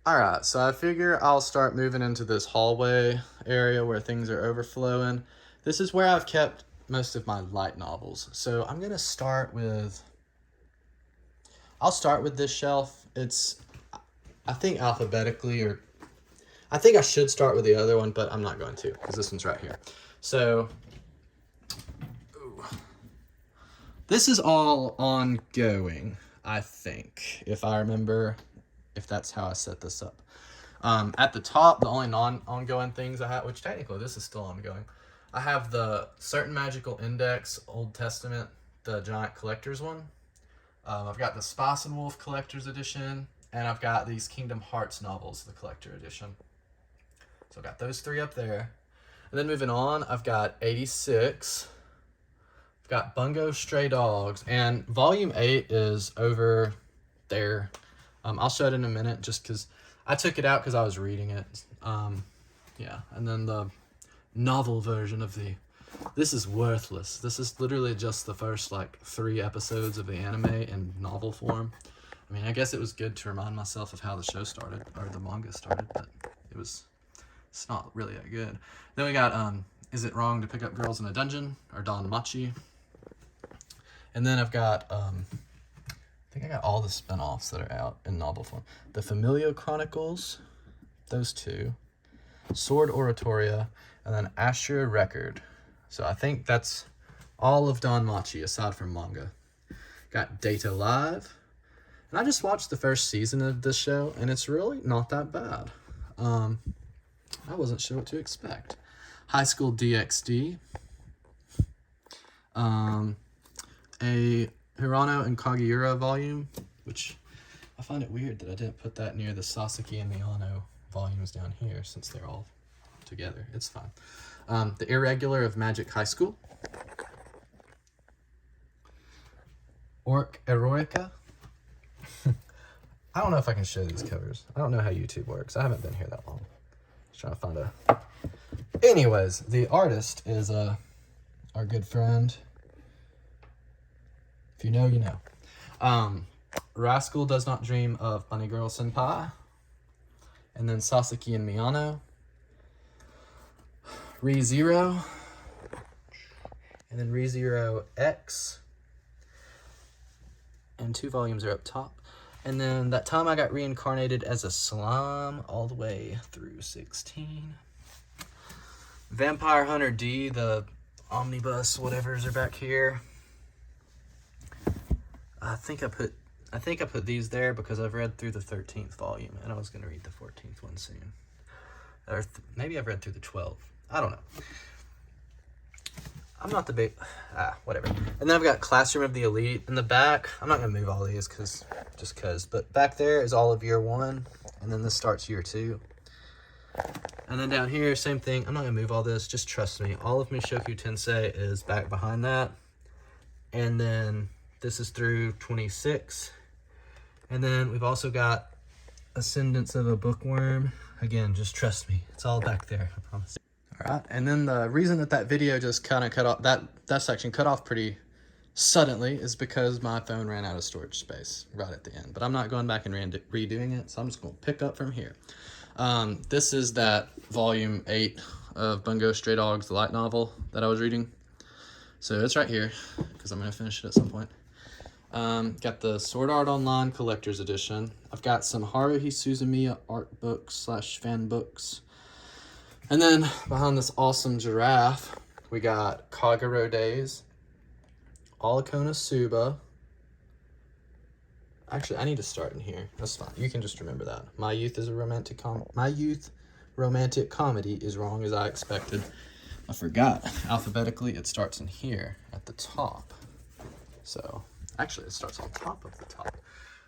Alright, so I figure I'll start moving into this hallway area where things are overflowing. This is where I've kept most of my light novels. So I'm going to start with... I'll start with this shelf. It's, I think, alphabetically, or... I think I should start with the other one, but I'm not going to, because this one's right here. So... This is all ongoing, I think, if I remember, if that's how I set this up. At the top, the only non-ongoing things I have, which technically this is still ongoing, I have the Certain Magical Index, Old Testament, the giant collector's one. I've got the Spice and Wolf Collector's Edition, and I've got these Kingdom Hearts novels, the Collector Edition. So I've got those 3 up there. And then moving on, I've got 86... Got Bungo Stray Dogs, and volume 8 is over there. I'll show it in a minute just because I took it out because I was reading it. Yeah, and then the novel version of this is worthless. This is literally just the first like 3 episodes of the anime in novel form. I mean, I guess it was good to remind myself of how the show started, or the manga started, but it's not really that good. Then we got Is It Wrong to Pick Up Girls in a Dungeon, or Danmachi. And then I've got, I think I got all the spinoffs that are out in novel form. The Familio Chronicles, those 2. Sword Oratoria, and then Ashura Record. So I think that's all of Danmachi, aside from manga. Got Data Live. And I just watched the first season of this show, and it's really not that bad. I wasn't sure what to expect. High School DxD. A Hirano and Kagiura volume, which I find it weird that I didn't put that near the Sasaki and Miyano volumes down here, since they're all together. It's fine. The Irregular of Magic High School. Orc Eroica. I don't know if I can show these covers. I don't know how YouTube works. I haven't been here that long. Just trying to find a... Anyways, the artist is our good friend. If you know, you know. Rascal Does Not Dream of Bunny Girl Senpai. And then Sasaki and Miyano. ReZero. And then ReZero X. And 2 volumes are up top. And then that time I got reincarnated as a slime all the way through 16. Vampire Hunter D, the omnibus whatevers are back here. I think I put these there because I've read through the 13th volume and I was going to read the 14th one soon. Or maybe I've read through the 12th. I don't know. I'm not the big... whatever. And then I've got Classroom of the Elite in the back. I'm not going to move all these just because. But back there is all of year 1. And then this starts year 2. And then down here, same thing. I'm not going to move all this. Just trust me. All of Mushoku Tensei is back behind that. And then this is through 26. And then we've also got Ascendance of a Bookworm. Again, just trust me. It's all back there, I promise. All right, and then the reason that video just kind of cut off, that section cut off pretty suddenly is because my phone ran out of storage space right at the end. But I'm not going back and redoing it, so I'm just going to pick up from here. This is that volume 8 of Bungo Stray Dogs, the light novel that I was reading. So it's right here, because I'm going to finish it at some point. Got the Sword Art Online Collector's Edition. I've got some Haruhi Suzumiya art books / fan books. And then behind this awesome giraffe, we got Kagero Days, Alakona Suba. Actually, I need to start in here. That's fine. You can just remember that. My youth romantic comedy is wrong as I expected. I forgot. Alphabetically, it starts in here at the top. So, actually, it starts on top of the top.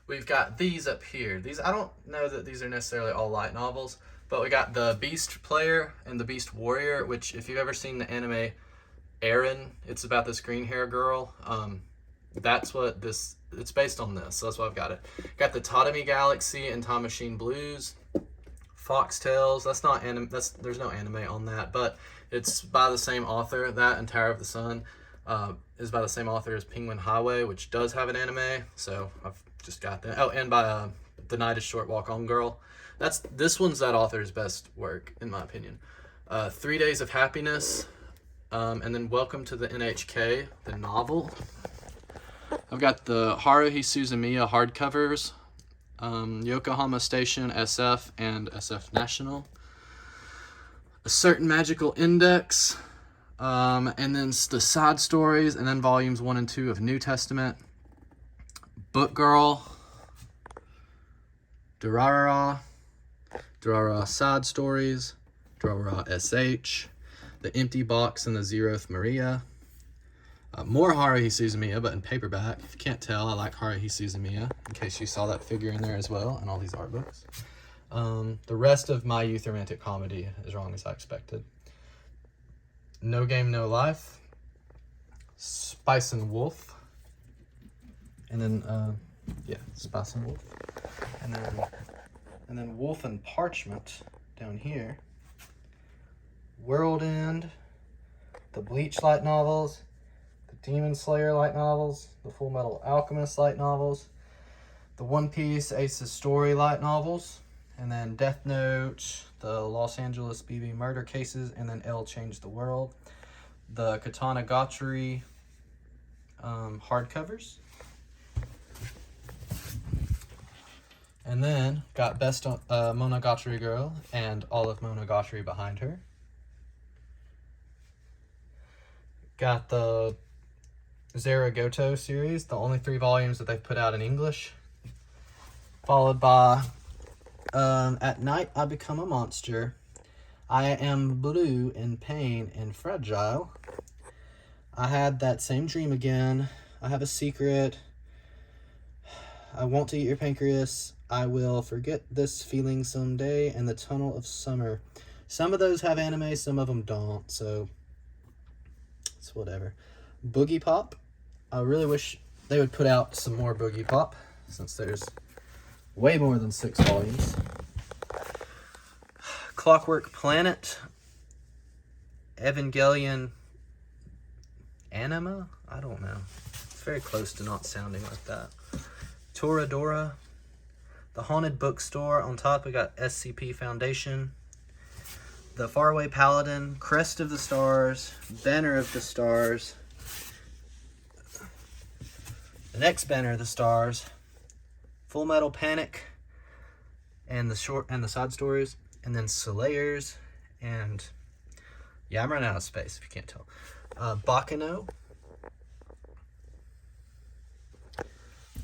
We've got these up here. These, I don't know that these are necessarily all light novels, but we got the Beast Player and the Beast Warrior, which if you've ever seen the anime Eren, it's about this green hair girl. That's what this, it's based on this, so that's why I've got it. Got the Tatami Galaxy and Time Machine Blues. Foxtails, that's not anime, there's no anime on that, but it's by the same author. That and Tower of the Sun is by the same author as Penguin Highway, which does have an anime, so I've just got that. Oh, and by The Night is Short, Walk On Girl. This one's that author's best work, in my opinion. 3 Days of Happiness, and then Welcome to the NHK, the novel. I've got the Haruhi Suzumiya hardcovers, Yokohama Station, SF, and SF National. A Certain Magical Index, and then the side stories, and then volumes 1 and 2 of New Testament. Book Girl, Durarara Side Stories, Durarara SH, The Empty Box and the Zeroth Maria. More Haruhi Suzumiya, but in paperback. If you can't tell, I like Haruhi Suzumiya, in case you saw that figure in there as well, and all these art books. The rest of My Youth Romantic Comedy is wrong as I expected. No Game, No Life, Spice and Wolf, and then, Spice and Wolf, and then Wolf and Parchment down here, World End, the Bleach light novels, the Demon Slayer light novels, the Full Metal Alchemist light novels, the One Piece Ace's Story light novels, and then Death Note, the Los Angeles BB murder cases, and then L Changed the World, the Katana Gotchery hardcovers, and then got Best Monogatari Girl and all of Monogatari behind her. Got the Zaragoto series, the only 3 volumes that they've put out in English, followed by At Night I Become a Monster, I Am Blue in Pain and Fragile, I Had That Same Dream Again, I Have a Secret, I Want to Eat Your Pancreas, I Will Forget This Feeling Someday, and The Tunnel of Summer. Some of those have anime, some of them don't, so it's whatever. Boogie Pop, I really wish they would put out some more Boogie Pop, since there's way more than 6 volumes. Clockwork Planet, Evangelion Anima? I don't know. It's very close to not sounding like that. Toradora, The Haunted Bookstore. On top we got SCP Foundation, The Faraway Paladin, Crest of the Stars, Banner of the Stars, the next Banner of the Stars, Full Metal Panic, and the short and the side stories, and then Slayers, and yeah, I'm running out of space if you can't tell. Bakano.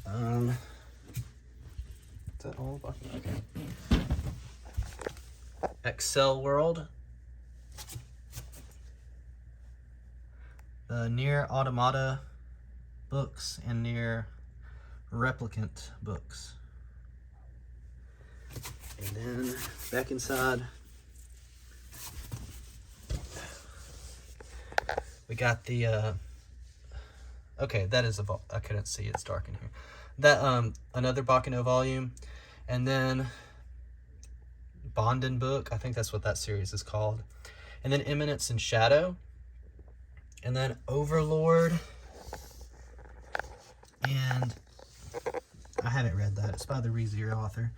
Is that all? Bakano? Okay. Excel World. The Near Automata books and Near Replicant books. And then back inside, we got the okay, that is I couldn't see, it's dark in here. That another Bakano volume, and then Bondin book, I think that's what that series is called. And then Eminence and Shadow, and then Overlord, and I haven't read that. It's by the ReZero author.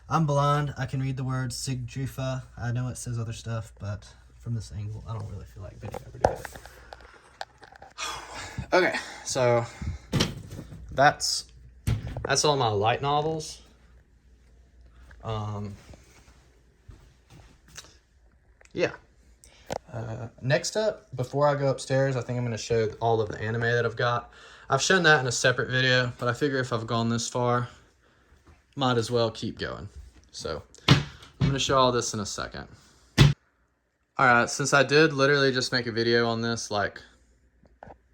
I'm blind. I can read the word Sigdrifa. I know it says other stuff, but from this angle, I don't really feel like bending over to it. Okay, so that's all my light novels. Yeah. Next up, before I go upstairs, I think I'm going to show all of the anime that I've got. I've shown that in a separate video, but I figure if I've gone this far, might as well keep going. So I'm going to show all this in a second. Alright, since I did literally just make a video on this, like,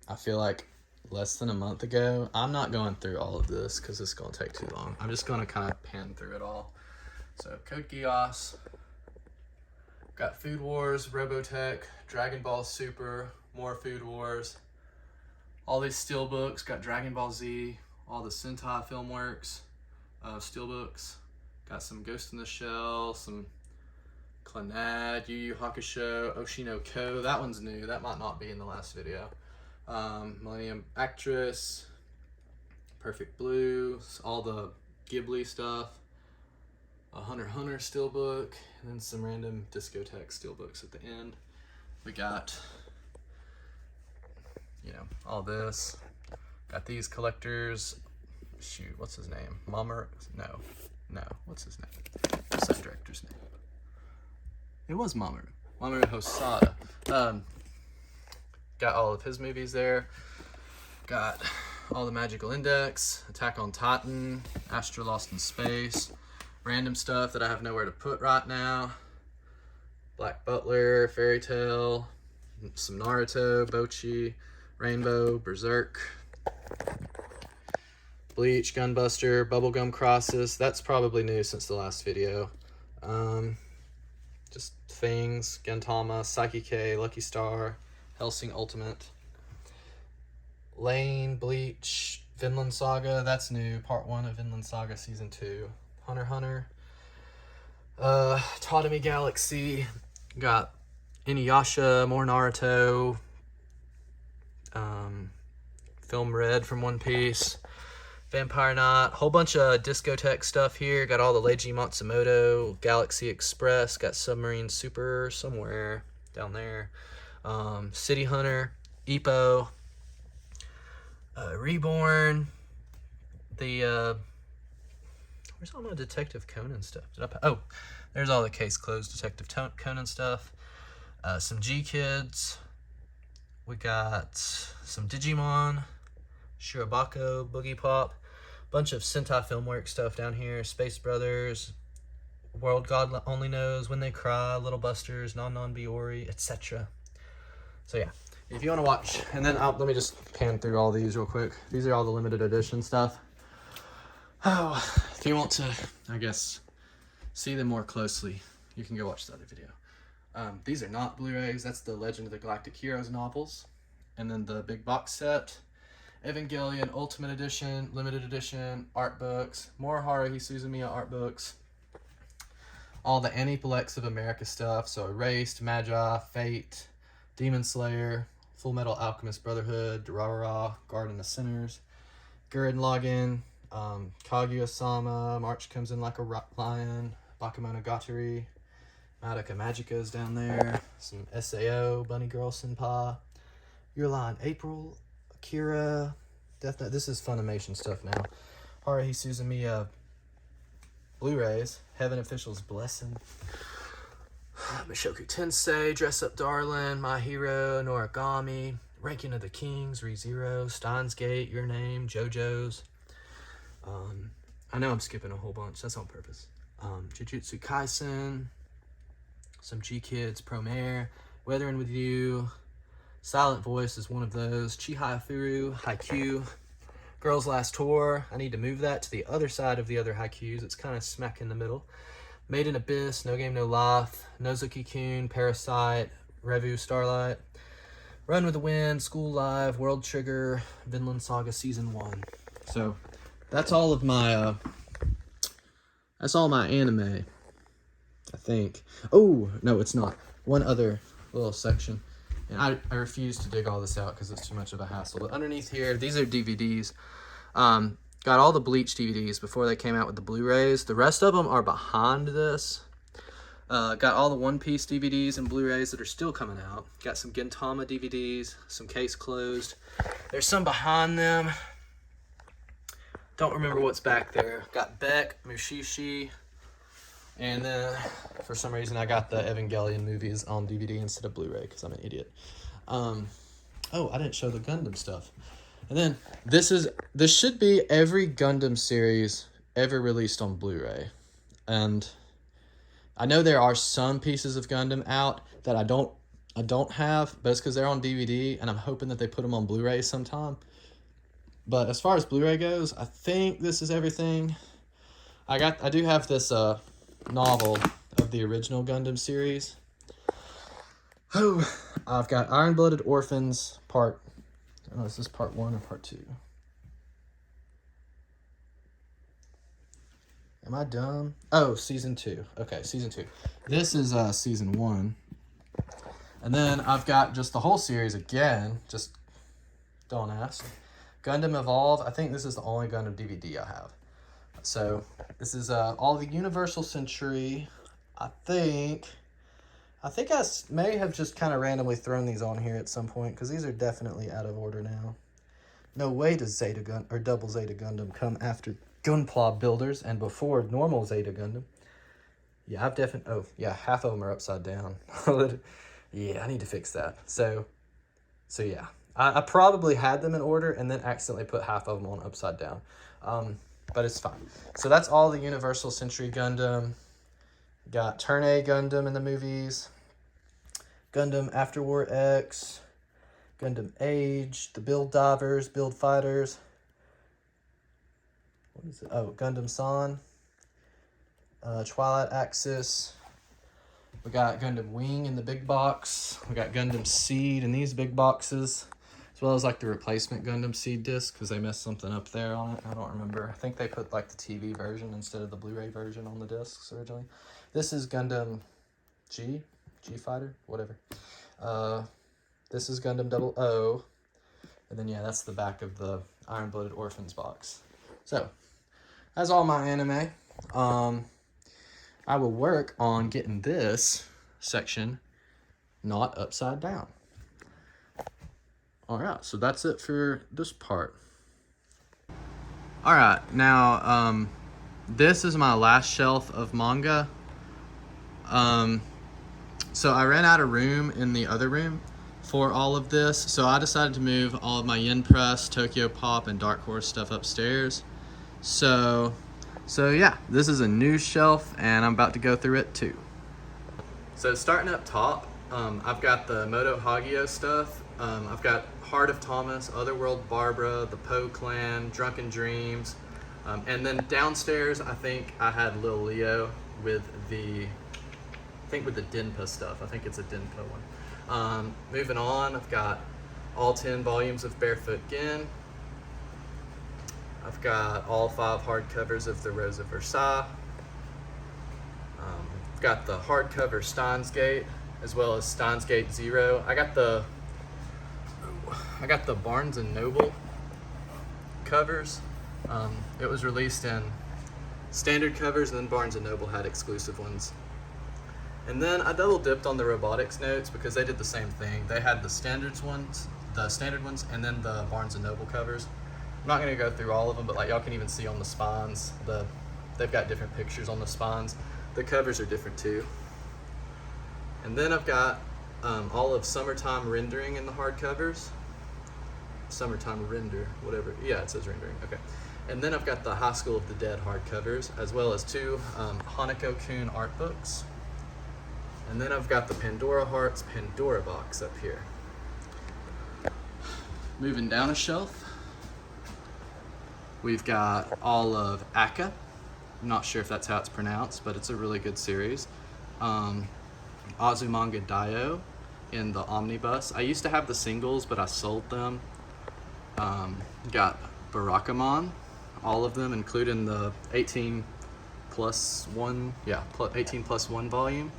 I feel like less than a month ago, I'm not going through all of this because it's going to take too long. I'm just going to kind of pan through it all. So Code Geass, got Food Wars, Robotech, Dragon Ball Super, more Food Wars, all these steelbooks, got Dragon Ball Z, all the Sentai Filmworks steelbooks, got some Ghost in the Shell, some Clannad, Yu Yu Hakusho, Oshino Ko, that one's new, that might not be in the last video. Millennium Actress, Perfect Blue, all the Ghibli stuff, a Hunter x Hunter steelbook, and then some random discotheque steelbooks at the end. We got, you know, all this. Got these collectors. Shoot, what's his name? Mamoru? No. What's his name? What's that director's name? It was Mamoru Hosoda. Got all of his movies there. Got all the Magical Index, Attack on Titan, Astra Lost in Space, random stuff that I have nowhere to put right now. Black Butler, Fairy Tail, some Naruto, Bocchi, Rainbow, Berserk, Bleach, Gunbuster, Bubblegum Crosses. That's probably new since the last video. Just things, Gintama, Psyche K, Lucky Star, Hellsing Ultimate, Lane, Bleach, Vinland Saga, that's new, part 1 of Vinland Saga season 2, Hunter x Hunter, Tatami Galaxy, got Inuyasha, more Naruto, Film Red from One Piece, Vampire Knight, whole bunch of discotheque stuff here, got all the Leiji Matsumoto, Galaxy Express, got Submarine Super somewhere down there, City Hunter, Ippo, Reborn, the where's all my Detective Conan stuff? There's all the Case Closed Detective Conan stuff, some G-Kids, we got some Digimon, Shirobako, Boogie Pop, bunch of Sentai Filmworks stuff down here, Space Brothers, World God Only Knows, When They Cry, Little Busters, Non Non Biori, etc. So yeah, if you want to watch, and then let me just pan through all these real quick. These are all the limited edition stuff. Oh, if you want to, I guess, see them more closely, you can go watch the other video. These are not Blu-rays. That's the Legend of the Galactic Heroes novels. And then the big box set. Evangelion Ultimate Edition, Limited Edition, art books, more Haruhi Suzumiya art books, all the Aniplex of America stuff, so Erased, Magi, Fate, Demon Slayer, Full Metal Alchemist Brotherhood, Durarara, Garden of Sinners, Gurren Lagann, Kaguya-sama, March Comes In Like a Lion, Bakemonogatari, Madoka Magica is down there, some SAO, Bunny Girl Senpai, Your Line April, Akira, Death Note. This is Funimation stuff now. Haruhi Suzumiya Blu-rays, Heaven Official's Blessing, Mushoku Tensei, Dress Up Darling, My Hero, Noragami, Ranking of the Kings, ReZero, Steins Gate, Your Name, JoJo's. I know I'm skipping a whole bunch. That's on purpose. Jujutsu Kaisen, some G-Kids, Promare, Weathering With You, Silent Voice is one of those, Chihaya Furu, Haikyuu, Girls Last Tour. I need to move that to the other side of the other Haikyuus. It's kind of smack in the middle. Made in Abyss, No Game No Life, Nozuki-kun, Parasite, Revu Starlight, Run With the Wind, School Live, World Trigger, Vinland Saga Season 1. So that's all of my that's all my anime, I think. Oh, no, it's not. One other little section. And I refuse to dig all this out because it's too much of a hassle. But underneath here, these are DVDs. Got all the Bleach DVDs before they came out with the Blu-rays. The rest of them are behind this. Got all the One Piece DVDs and Blu-rays that are still coming out. Got some Gintama DVDs, some case closed. There's some behind them. Don't remember what's back there. Got Beck, Mushishi, and then for some reason I got the Evangelion movies on DVD instead of Blu-ray because I'm an idiot. Oh, I didn't show the Gundam stuff. And then this should be every Gundam series ever released on Blu-ray. And I know there are some pieces of Gundam out that I don't have, but it's because they're on DVD, and I'm hoping that they put them on Blu-ray sometime. But as far as Blu-ray goes, I think this is everything. I do have this novel of the original Gundam series. Oh, I've got Iron-Blooded Orphans part. Oh, is this part 1 or part 2? Am I dumb? Oh, season 2. Okay, season 2. This is season 1. And then I've got just the whole series again. Just don't ask. Gundam Evolve. I think this is the only Gundam DVD I have. So this is all the Universal Century. I think I may have just kind of randomly thrown these on here at some point because these are definitely out of order now. No way does Double Zeta Gundam come after Gunpla Builders and before normal Zeta Gundam. Yeah, I've definitely... Oh, yeah, half of them are upside down. Yeah, I need to fix that. So yeah. I probably had them in order and then accidentally put half of them on upside down. But it's fine. So that's all the Universal Century Gundam. Got Turn A Gundam in the movies. Gundam After War X. Gundam Age. The Build Divers. Build Fighters. What is it? Oh, Gundam San. Twilight Axis. We got Gundam Wing in the big box. We got Gundam Seed in these big boxes. As well as like the replacement Gundam Seed disc because they messed something up there on it. I don't remember. I think they put like the TV version instead of the Blu-ray version on the discs originally. This is Gundam G Fighter, whatever. This is Gundam 00. And then yeah, that's the back of the Iron-Blooded Orphans box. So, that's all my anime. I will work on getting this section not upside down. Alright, so that's it for this part. Alright, now, this is my last shelf of manga. So I ran out of room in the other room for all of this, so I decided to move all of my Yen Press, TokyoPop, and Dark Horse stuff upstairs. So yeah, this is a new shelf, and I'm about to go through it too. So starting up top, I've got the Moto Hagio stuff. I've got Heart of Thomas, Otherworld Barbara, the Poe Clan, Drunken Dreams, and then downstairs I think I had Lil Leo with the Denpa stuff. I think it's a Denpa one. Moving on, I've got all 10 volumes of Barefoot Gen, I've got all 5 hardcovers of The Rose of Versailles. I've got the hardcover Steins Gate, as well as Steins Gate Zero. I got the Barnes and Noble covers. It was released in standard covers, and then Barnes and Noble had exclusive ones. And then I double dipped on the robotics notes because they did the same thing. They had the standard ones, and then the Barnes and Noble covers. I'm not gonna go through all of them, but like y'all can even see on the spines, they've got different pictures on the spines. The covers are different too. And then I've got all of Summertime Rendering in the hardcovers. Summertime Render, whatever. Yeah, it says rendering. Okay. And then I've got the High School of the Dead hardcovers, as well as 2 Hanako-kun art books. And then I've got the Pandora Hearts Pandora box up here. Moving down a shelf, we've got all of Akka. I'm not sure if that's how it's pronounced, but it's a really good series. Azumanga Daioh in the omnibus. I used to have the singles, but I sold them. Got Barakamon, all of them, including the 18 plus 1 volume.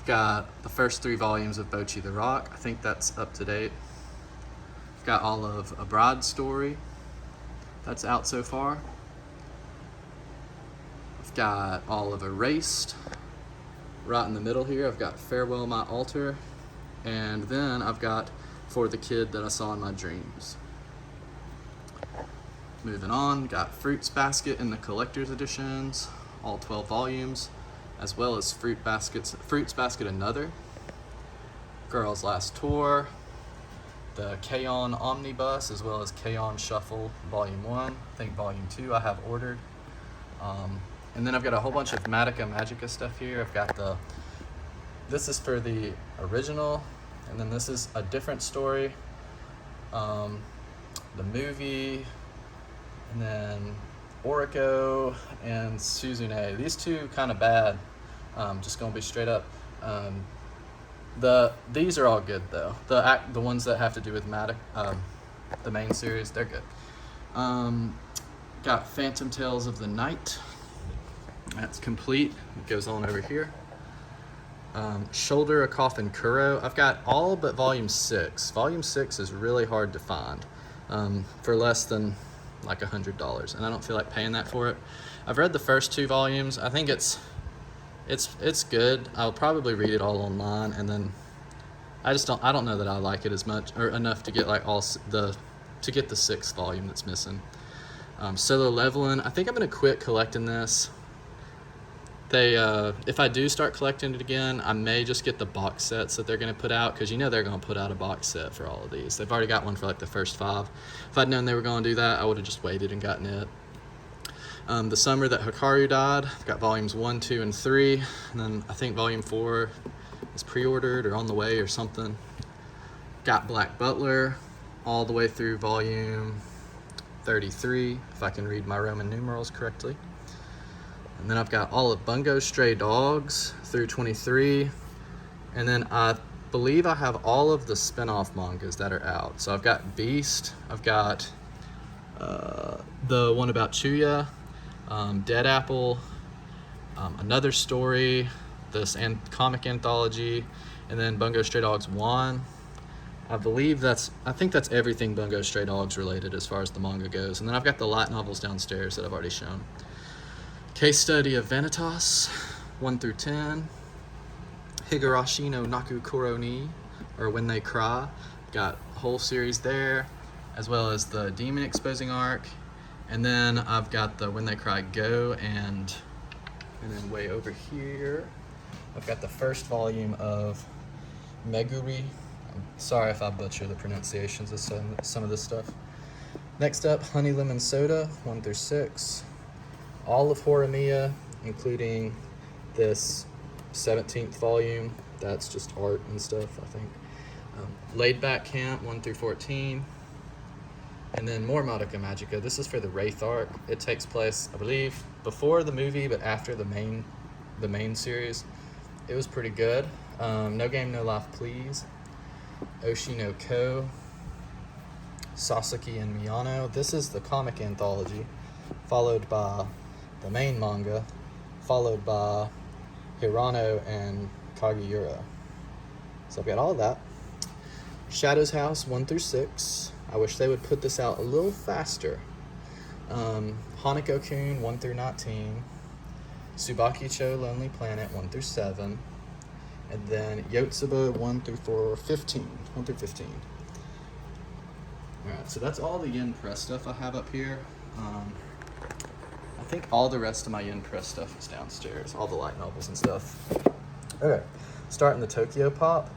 Got the first 3 volumes of Bocchi the Rock. I think that's up to date. Got all of A Bride's Story. That's out so far. I've got all of Erased. Right in the middle here, I've got Farewell My Altar. And then I've got For the Kid That I Saw in My Dreams. Moving on, got Fruits Basket in the collector's editions, all 12 volumes, as well as Fruits Basket Another, Girl's Last Tour, the K-On! Omnibus, as well as K-On! Shuffle Volume 1, I think Volume 2 I have ordered. And then I've got a whole bunch of Madoka Magica stuff here. I've got this is for the original, and then this is a different story, the movie, and then Oriko and Suzune. These 2 kind of bad, just gonna be straight up. These are all good though. The ones that have to do with the main series, they're good. Got Phantom Tales of the Night. That's complete. It goes on over here. Shoulder a Coffin Kuro. I've got all but Volume 6. Volume 6 is really hard to find for less than like $100, and I don't feel like paying that for it. I've read the first 2 volumes. I think it's good. I'll probably read it all online, and then I don't know that I like it as much or enough to get like to get the 6th volume that's missing. Solo Leveling. I think I'm gonna quit collecting this. If I do start collecting it again, I may just get the box sets that they're going to put out, because they're going to put out a box set for all of these. They've already got one for like the first 5. If I'd known they were going to do that, I would have just waited and gotten it. The Summer That Hikaru Died, I've got volumes 1, 2, and 3, and then I think volume 4 is pre-ordered or on the way or something. Got Black Butler all the way through volume 33, if I can read my Roman numerals correctly. And then I've got all of Bungo Stray Dogs through 23. And then I believe I have all of the spin-off mangas that are out. So I've got Beast, I've got the one about Chuya, Dead Apple, Another Story, this comic anthology, and then Bungo Stray Dogs 1. I think that's everything Bungo Stray Dogs related as far as the manga goes. And then I've got the light novels downstairs that I've already shown. Case Study of Vanitas, 1 through 10. Higurashi no Naku Koro ni, or When They Cry. Got a whole series there, as well as the Demon Exposing Arc. And then I've got the When They Cry Go, and then way over here, I've got the first volume of Meguri. I'm sorry if I butcher the pronunciations of some of this stuff. Next up, Honey Lemon Soda, 1 through 6. All of Horimiya, including this 17th volume. That's just art and stuff, I think. Laid Back Camp, 1 through 14. And then more Madoka Magica. This is for the Wraith arc. It takes place, I believe, before the movie, but after the main series. It was pretty good. No Game, No Life, Please. Oshi no Ko. Sasaki and Miyano. This is the comic anthology, followed by the main manga, followed by Hirano and Kagiura. So I've got all that. Shadow's House 1 through 6. I wish they would put this out a little faster. Hanako-kun 1 through 19. Tsubaki-cho Lonely Planet 1 through 7. And then Yotsuba 1 through 15. 1 through 15. Alright, so that's all the Yen Press stuff I have up here. I think all the rest of my Yen Press stuff is downstairs. All the light novels and stuff. Okay, starting the TokyoPop.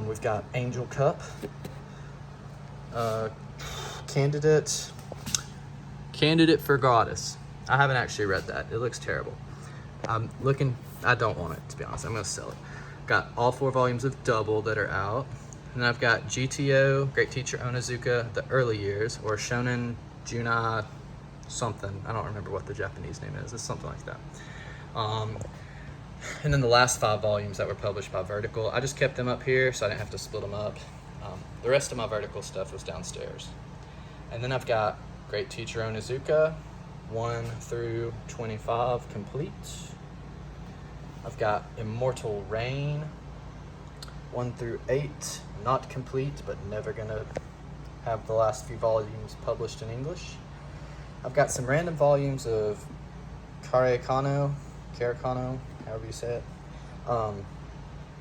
We've got Angel Cup. Candidate for Goddess. I haven't actually read that. It looks terrible. I don't want it, to be honest. I'm going to sell it. Got all 4 volumes of Double that are out. And I've got GTO, Great Teacher Onizuka, The Early Years, or Shonen Junai something. I don't remember what the Japanese name is. It's something like that. And then the last 5 volumes that were published by Vertical. I just kept them up here so I didn't have to split them up. The rest of my Vertical stuff was downstairs. And then I've got Great Teacher Onizuka, 1 through 25 complete. I've got Immortal Rain, 1 through 8, not complete, but never gonna have the last few volumes published in English. I've got some random volumes of Karakano, however you say it.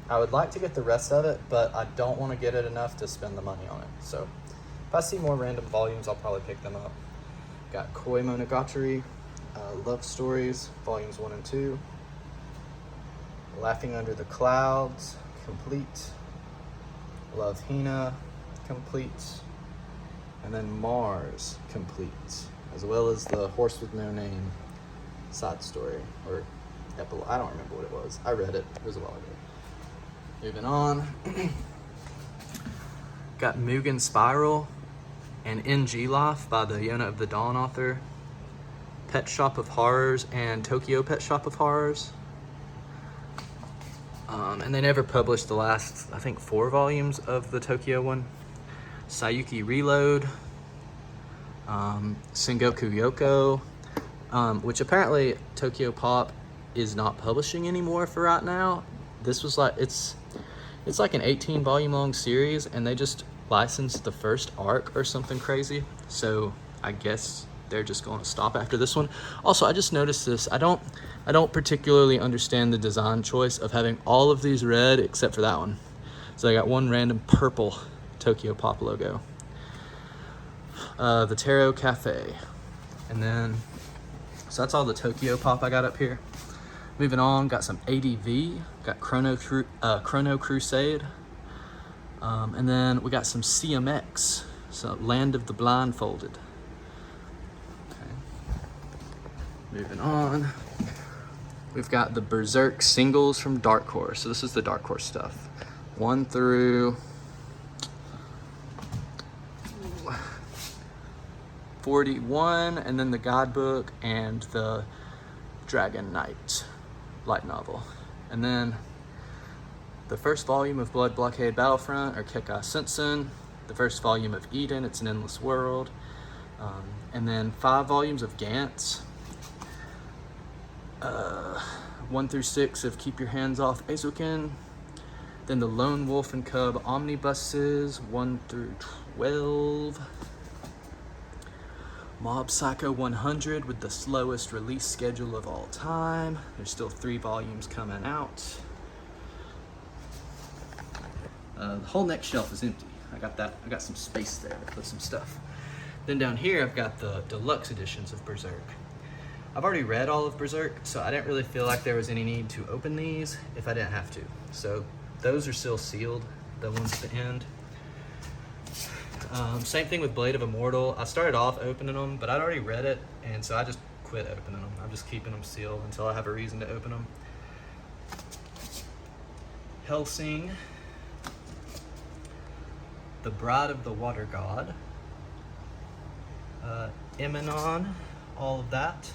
I would like to get the rest of it, but I don't want to get it enough to spend the money on it. So if I see more random volumes, I'll probably pick them up. Got Koi Monogatari, Love Stories, volumes 1 and 2. Laughing Under the Clouds, complete. Love Hina, complete. And then Mars, complete. As well as the Horse with No Name side story, or epilogue. I don't remember what it was. I read it. It was a while ago. Moving on. Got Mugen Spiral and NG Life by the Yona of the Dawn author. Pet Shop of Horrors and Tokyo Pet Shop of Horrors. And they never published the last, I think, 4 volumes of the Tokyo one. Sayuki Reload. Sengoku Yoko. Which apparently TokyoPop is not publishing anymore for right now. This was like, it's like an 18 volume long series, and they just licensed the first arc or something crazy. So I guess they're just going to stop after this one. Also, I just noticed this. I don't particularly understand the design choice of having all of these red except for that one. So I got one random purple TokyoPop logo. The Tarot Cafe. And then, so that's all the TokyoPop I got up here. Moving on, got some ADV, got Chrono Crusade. And then we got some CMX, so Land of the Blindfolded. Okay. Moving on, we've got the Berserk singles from Dark Horse. So this is the Dark Horse stuff. 1 through 41, and then the guidebook and the Dragon Knight light novel. And then the first volume of Blood Blockade Battlefront, or Kekai Sensen. The first volume of Eden, It's an Endless World. And then 5 volumes of Gantz. 1 through 6 of Keep Your Hands Off Eizouken. Then the Lone Wolf and Cub omnibuses, 1 through 12. Mob Psycho 100 with the slowest release schedule of all time. There's still 3 volumes coming out. The whole next shelf is empty. I got some space there to put some stuff. Then down here I've got the deluxe editions of Berserk. I've already read all of Berserk, so I didn't really feel like there was any need to open these if I didn't have to. So those are still sealed, the ones at the end. Same thing with Blade of Immortal. I started off opening them, but I'd already read it, and so I just quit opening them. I'm just keeping them sealed until I have a reason to open them. Hellsing, The Bride of the Water God, Eminon, all of that.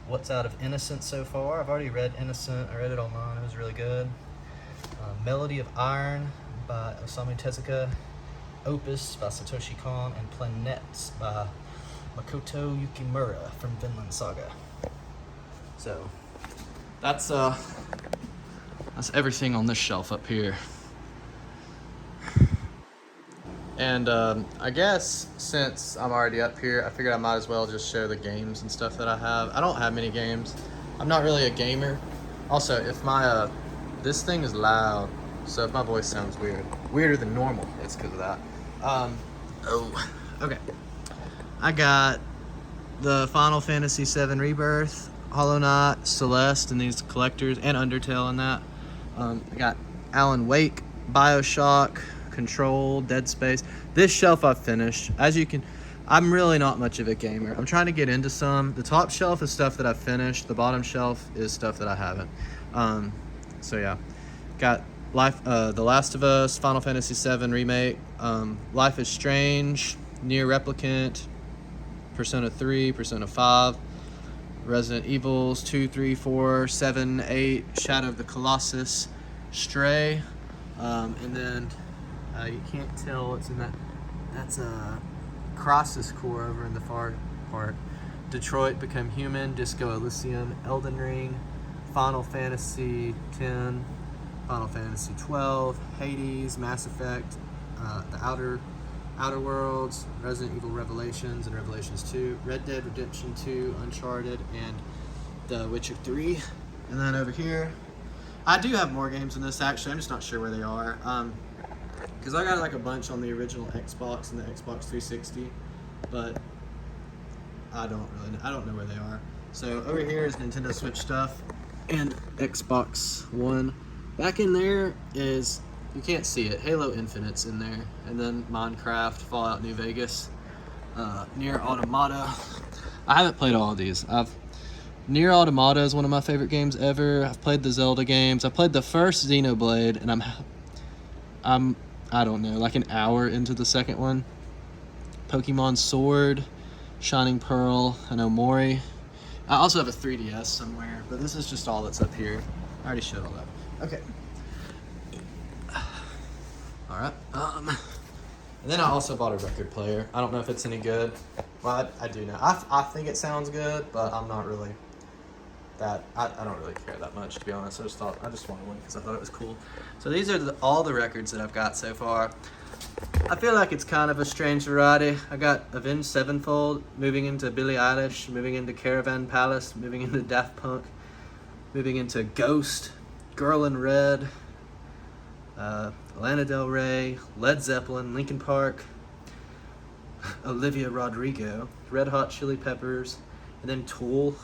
What's Out of Innocent so far? I've already read Innocent. I read it online. It was really good. Melody of Iron by Osamu Tezuka. Opus by Satoshi Kon, and Planets by Makoto Yukimura from Vinland Saga. So that's everything on this shelf up here. And I guess since I'm already up here, I figured I might as well just show the games and stuff that I have. I don't have many games. I'm not really a gamer. Also, if my this thing is loud, so if my voice sounds weirder than normal, it's because of that. Okay. I got the Final Fantasy VII Rebirth, Hollow Knight, Celeste, and these collectors, and Undertale in that. I got Alan Wake, Bioshock, Control, Dead Space. This shelf I've finished. As you can, I'm really not much of a gamer. I'm trying to get into some. The top shelf is stuff that I've finished. The bottom shelf is stuff that I haven't. So yeah, got The Last of Us, Final Fantasy VII Remake, Life is Strange, Nier Replicant, Persona 3, Persona 5, Resident Evils 2, 3, 4, 7, 8, Shadow of the Colossus, Stray, and then you can't tell what's in that. That's a Crisis Core over in the far part. Detroit Become Human, Disco Elysium, Elden Ring, Final Fantasy X, Final Fantasy 12, Hades, Mass Effect, The Outer Worlds, Resident Evil Revelations and Revelations 2, Red Dead Redemption 2, Uncharted, and The Witcher 3. And then over here, I do have more games in this actually. I'm just not sure where they are. Because I got like a bunch on the original Xbox and the Xbox 360, but I don't know where they are. So over here is Nintendo Switch stuff and Xbox One. Back in there is, you can't see it, Halo Infinite's in there, and then Minecraft, Fallout New Vegas, Nier Automata. I haven't played all of these. Nier Automata is one of my favorite games ever. I've played the Zelda games. I played the first Xenoblade, and I'm I don't know, like an hour into the second one. Pokemon Sword, Shining Pearl, and Omori. I also have a 3DS somewhere, but this is just all that's up here. I already showed all that. Okay. All right. And then I also bought a record player. I don't know if it's any good, but I do know. I think it sounds good, but I'm not really that. I don't really care that much, to be honest. I just wanted one because I thought it was cool. So these are all the records that I've got so far. I feel like it's kind of a strange variety. I got Avenged Sevenfold, moving into Billie Eilish, moving into Caravan Palace, moving into Daft Punk, moving into Ghost, Girl in Red, Lana Del Rey, Led Zeppelin, Linkin Park, Olivia Rodrigo, Red Hot Chili Peppers, and then Tool.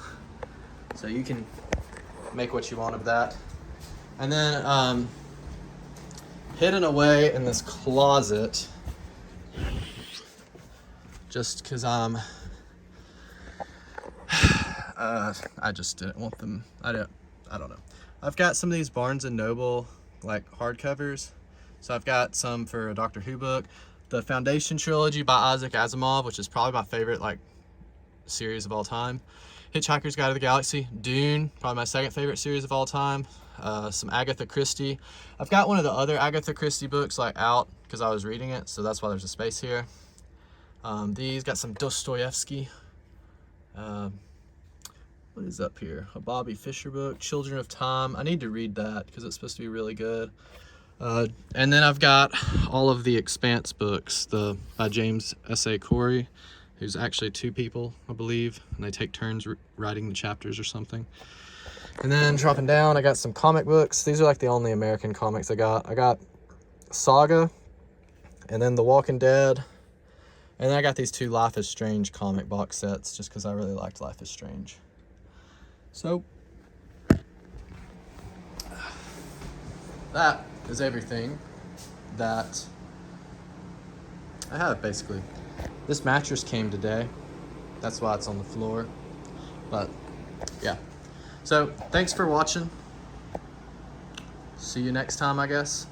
So you can make what you want of that. And then hidden away in this closet, just because I just didn't want them. I don't know. I've got some of these Barnes and Noble like hardcovers. So I've got some for a Doctor Who book, the Foundation trilogy by Isaac Asimov, which is probably my favorite like series of all time. Hitchhiker's Guide to the Galaxy, Dune, probably my second favorite series of all time. Some Agatha Christie. I've got one of the other Agatha Christie books like out because I was reading it, so that's why there's a space here. These got some Dostoevsky. What is up here? A Bobby Fischer book, Children of Time. I need to read that because it's supposed to be really good. And then I've got all of the Expanse books, by James S.A. Corey, who's actually two people, I believe, and they take turns writing the chapters or something. And then dropping down, I got some comic books. These are like the only American comics I got. I got Saga, and then The Walking Dead, and then I got these two Life is Strange comic box sets just because I really liked Life is Strange. So that is everything that I have, basically. This mattress came today. That's why it's on the floor. But yeah. So thanks for watching. See you next time, I guess.